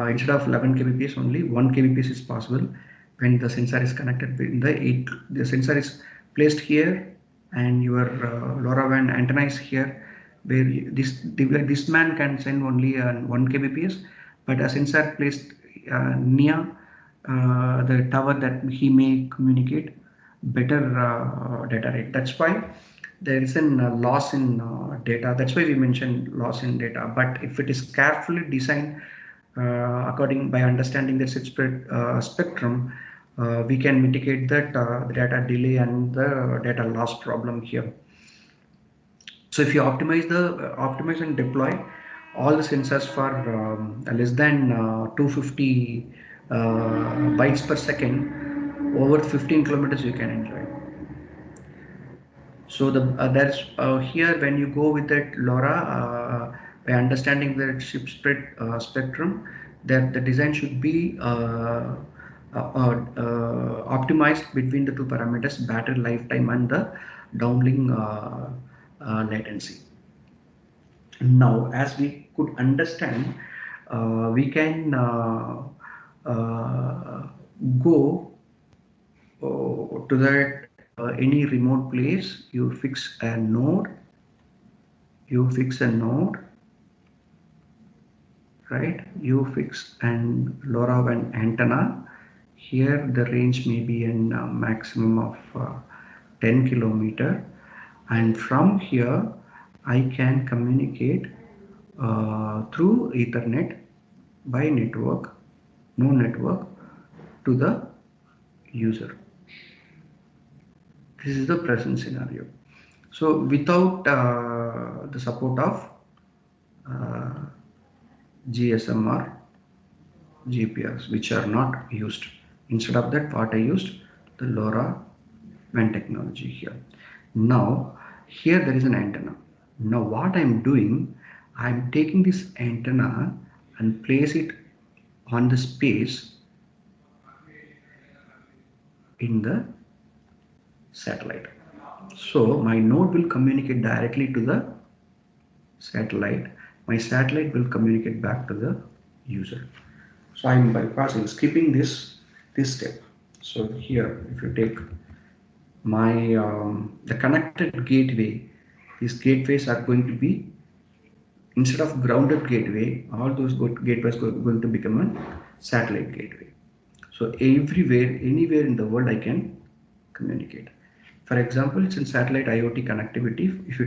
instead of 11 kbps, only 1 kbps is possible when the sensor is connected with the sensor is placed here, and your LoRaWAN antenna is here, where this man can send only 1 kbps, but a sensor placed near the tower, that he may communicate better data rate. That's why there is a loss in data. That's why we mentioned loss in data. But if it is carefully designed according by understanding the spread spectrum, we can mitigate that the data delay and the data loss problem here. So if you optimize and deploy all the sensors for less than 250 bytes per second, over 15 kilometers you can enjoy. So that's here when you go with that LoRa, by understanding the chip spread spectrum, that the design should be optimized between the two parameters, battery lifetime and the downlink latency. Now, as we could understand, we can go to that any remote place. You fix a node, right? You fix an LoRaWAN antenna. Here the range may be a maximum of 10 kilometer, and from here I can communicate through Ethernet by network, no network, to the user. This is the present scenario. So without the support of GSM or GPRs, which are not used. Instead of that, what I used, the LoRaWAN technology here. Now here there is an antenna. Now what I'm doing, I'm taking this antenna and place it on the space in the satellite. So my node will communicate directly to the satellite. My satellite will communicate back to the user. So I'm bypassing, skipping this step. So here, if you take my the connected gateway, these gateways are going to be, instead of grounded gateway, all those gateways are going to become a satellite gateway. So everywhere, anywhere in the world, I can communicate. For example, it's in satellite IoT connectivity. If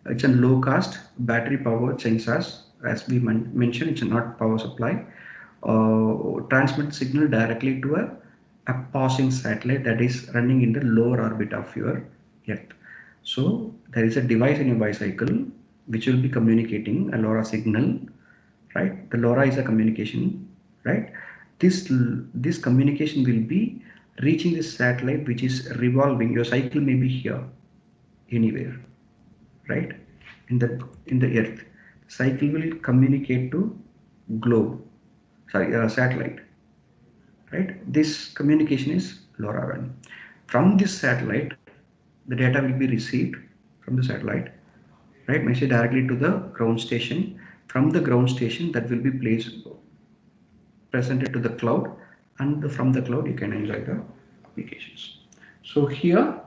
it's a low cost battery powered sensors, as we mentioned, it's not power supply. Transmit signal directly to a passing satellite that is running in the lower orbit of your Earth. So there is a device in your bicycle which will be communicating a LoRa signal, right? The LoRa is a communication, right? This communication will be reaching this satellite which is revolving. Your cycle may be here, anywhere, right? In the Earth, cycle will communicate to satellite, right? This communication is LoRaWAN. From this satellite, the data will be received from the satellite, right? Message directly to the ground station. From the ground station, that will be presented to the cloud, and from the cloud you can enjoy the applications. So here,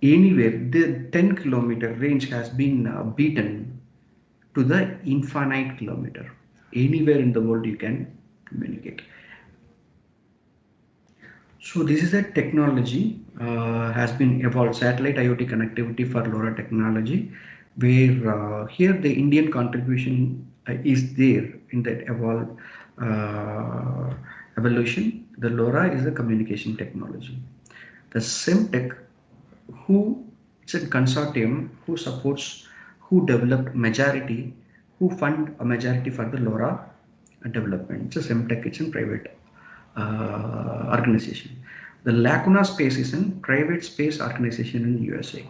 anywhere, the 10 kilometer range has been beaten to the infinite kilometer. Anywhere in the world you can communicate. So this is a technology has been evolved, satellite IoT connectivity for LoRa technology, where here the Indian contribution is there in that evolution. The LoRa is a communication technology. The Semtech, who it's a consortium who supports, who developed majority, who fund a majority for the LoRa development. It's a Semtech, it's a private organization. The Lacuna Space is a private space organization in USA.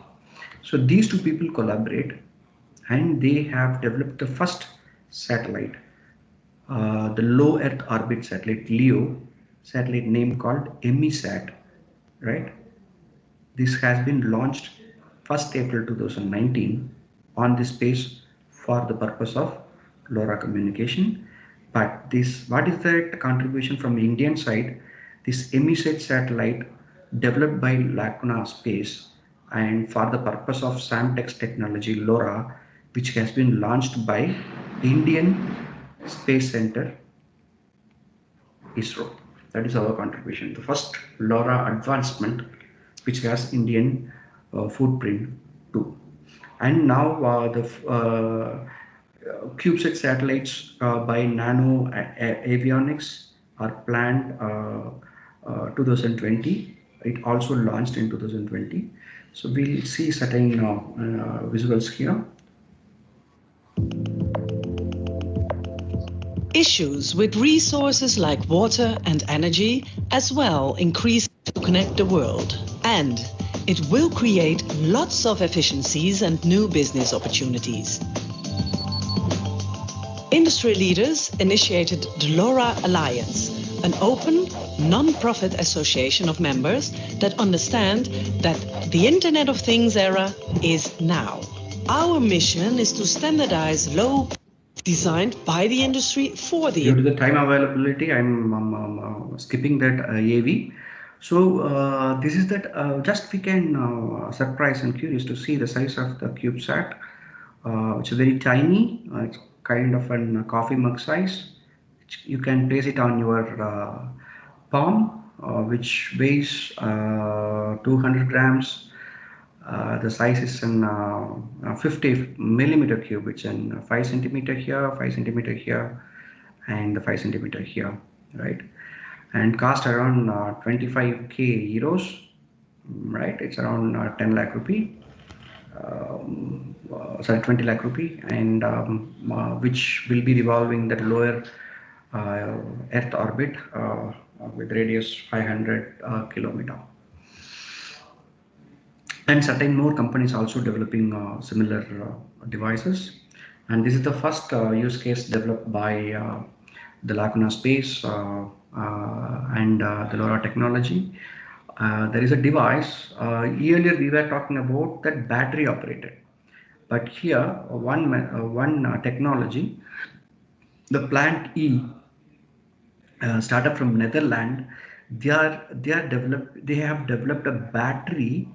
So these two people collaborate and they have developed the first satellite, the low Earth orbit satellite, LEO satellite, name called EMISAT, right? This has been launched 1st April 2019 on the space for the purpose of LoRa communication. But this, what is the contribution from the Indian side? This EMISAT satellite developed by Lacuna Space and for the purpose of Samtex technology LoRa, which has been launched by Indian Space Center, ISRO. That is our contribution. The first LoRa advancement which has Indian footprint too. And now the CubeSat satellites by Nano Avionics are planned 2020. It also launched in 2020. So we'll see certain visuals here. Issues with resources like water and energy as well increase to connect the world, and it will create lots of efficiencies and new business opportunities. Industry leaders initiated the LoRa Alliance, an open, non-profit association of members that understand that the Internet of Things era is now. Our mission is to standardize low designed by the industry for the... Due to the time availability, I'm skipping that AV. So this is that just we can surprise and curious to see the size of the CubeSat. It's very tiny. It's kind of a coffee mug size. You can place it on your palm, which weighs 200 grams. The size is in 50 millimeter cube. It's in 5 centimeter here, 5 centimeter here, and 5 centimeter here, right? And cost around 25k euros, right? It's around 10 lakh rupee. Sorry, 20 lakh rupee, and which will be revolving that lower Earth orbit with radius 500 kilometer. And certain more companies also developing similar devices. And this is the first use case developed by the Lacuna Space and the LoRa technology. There is a device, earlier we were talking about that battery operated. But here, one technology, the Plant E, startup from Netherlands, they have developed a battery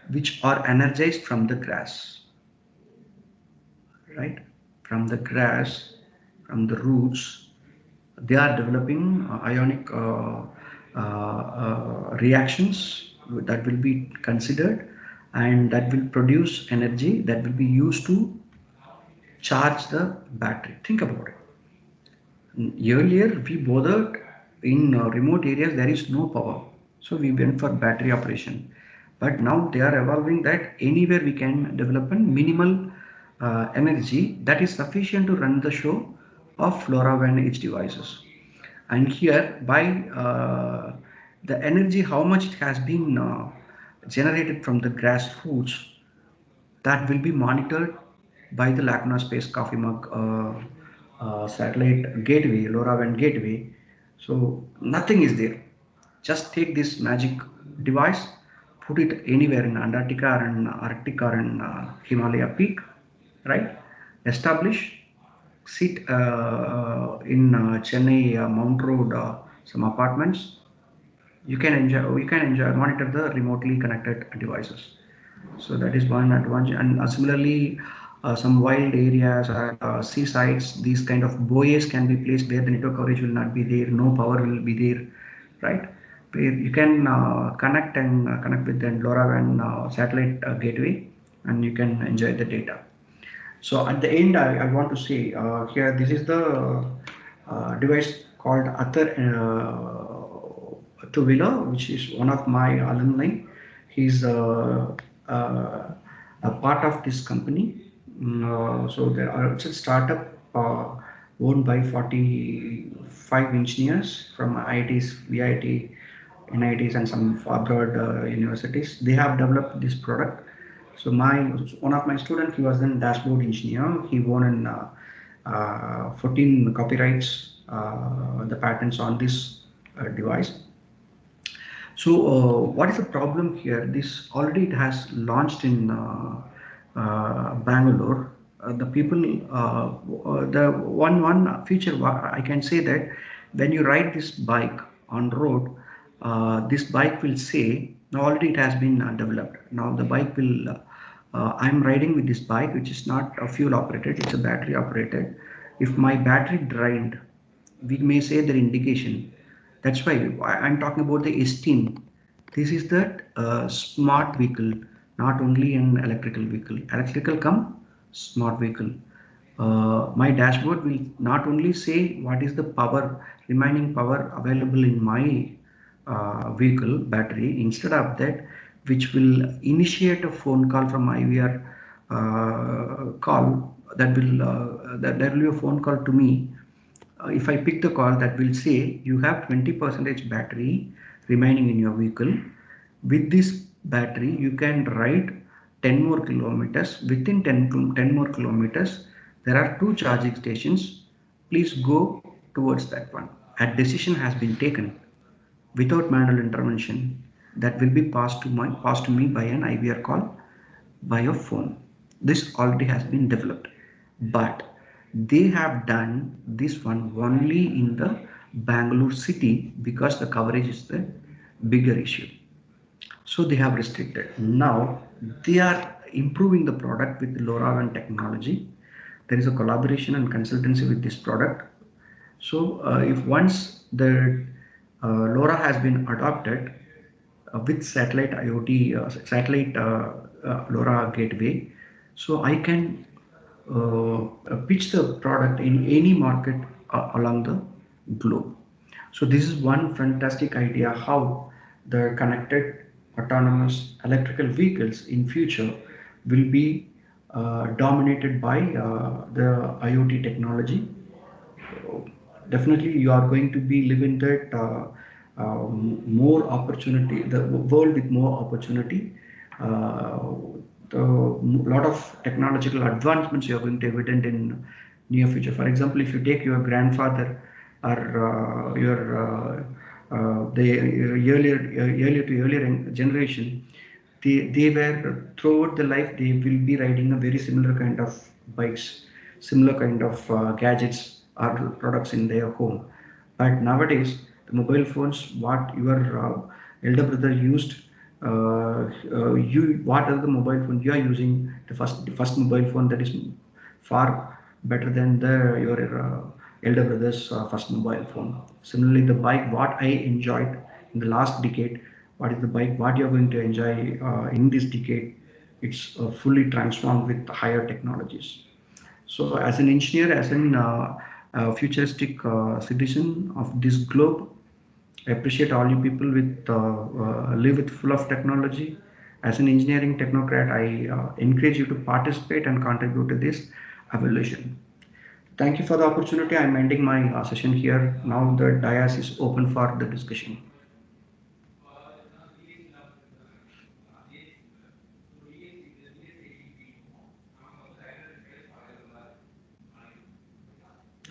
which are energized from the grass, right? From the grass, from the roots, they are developing ionic reactions that will be considered, and that will produce energy that will be used to charge the battery. Think about it. Earlier, we bothered in remote areas, there is no power. So we went for battery operation. But now they are evolving that anywhere we can develop a minimal energy that is sufficient to run the show of LoRaWAN edge devices. And here by the energy, how much it has been generated from the grassroots, that will be monitored by the Lacuna Space Coffee Mug satellite gateway, LoRaWAN gateway. So nothing is there. Just take this magic device, put it anywhere in Antarctica or in Arctic or in Himalaya peak, right? Establish, sit in Chennai Mount Road, some apartments. You can enjoy, monitor the remotely connected devices. So that is one advantage. And similarly, some wild areas or seasides, these kind of buoys can be placed where the network coverage will not be there, no power will be there, right? where you can connect with the LoRaWAN satellite gateway, and you can enjoy the data. So at the end, I want to say here, this is the device called Athar Tuvila, which is one of my alumni. He's a part of this company. So there are, it's a startup owned by 45 engineers from IITs, VIT, NITs, and some abroad universities. They have developed this product. So one of my students, he was a dashboard engineer. He won 14 copyrights, the patents on this device. So what is the problem here? This already it has launched in Bangalore. The people, the one feature I can say that when you ride this bike on road, this bike will say, now already it has been developed. Now the bike will, I'm riding with this bike, which is not a fuel operated, it's a battery operated. If my battery drained, we may say the indication. That's why I'm talking about the esteem. This is the smart vehicle, not only an electrical vehicle. Electrical come smart vehicle. My dashboard will not only say what is the power, remaining power available in my vehicle battery. Instead of that, which will initiate a phone call from IVR call, that will there will be a phone call to me. If I pick the call, that will say you have 20% battery remaining in your vehicle. With this battery, you can ride 10 more kilometers. Within 10 more kilometers, there are 2 charging stations. Please go towards that one. A decision has been taken without manual intervention, that will be passed to me by an IVR call by a phone. This already has been developed, but they have done this one only in the Bangalore city because the coverage is the bigger issue. So they have restricted. Now they are improving the product with LoRaWAN technology. There is a collaboration and consultancy with this product. So if once the LoRa has been adopted with satellite IoT, satellite LoRa gateway, so I can pitch the product in any market along the globe. So this is one fantastic idea how the connected autonomous electrical vehicles in future will be dominated by the IoT technology. Definitely you are going to be living that more opportunity, the world with more opportunity. The lot of technological advancements you are going to evident in near future. For example, if you take your grandfather or the earlier generation, they were throughout the life they will be riding a very similar kind of bikes, similar kind of gadgets or products in their home. But nowadays, the mobile phones, what your elder brother used, what are the mobile phone you are using? The first mobile phone that is far better than your elder brother's first mobile phone. Similarly, the bike, what I enjoyed in the last decade, what is the bike, what you're going to enjoy in this decade? It's fully transformed with higher technologies. So as an engineer, as an futuristic citizen of this globe, I appreciate all you people with live with full of technology. As an engineering technocrat, I encourage you to participate and contribute to this evolution. Thank you for the opportunity. I'm ending my session here. Now the dais is open for the discussion.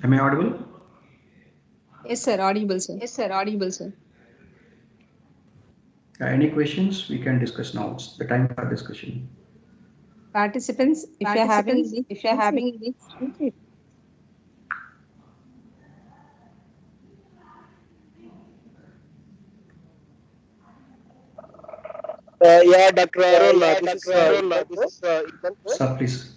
Am I audible? Yes, sir. Audible, sir. Yes, sir. Audible, sir. Any questions? We can discuss now. It's the time for discussion. Participants, if you're having any, Yeah, Dr. Arun, this is Ethan, sir. Sir, please.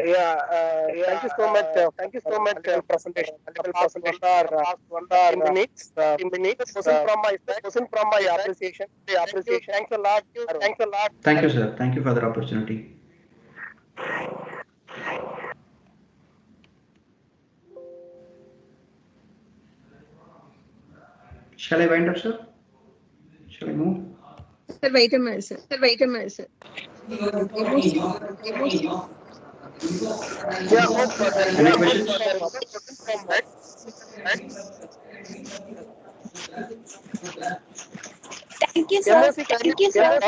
Thank you so much. Thank you so much. Presentation. Past 1 hour, 15 minutes. Question from my appreciation. Thanks a lot. Thanks a lot. Thank you, sir. Thank you for the opportunity. Shall I wind up, sir? Shall I move? Sir, wait a minute, sir. Any questions? Thank you, sir. Thank you, sir.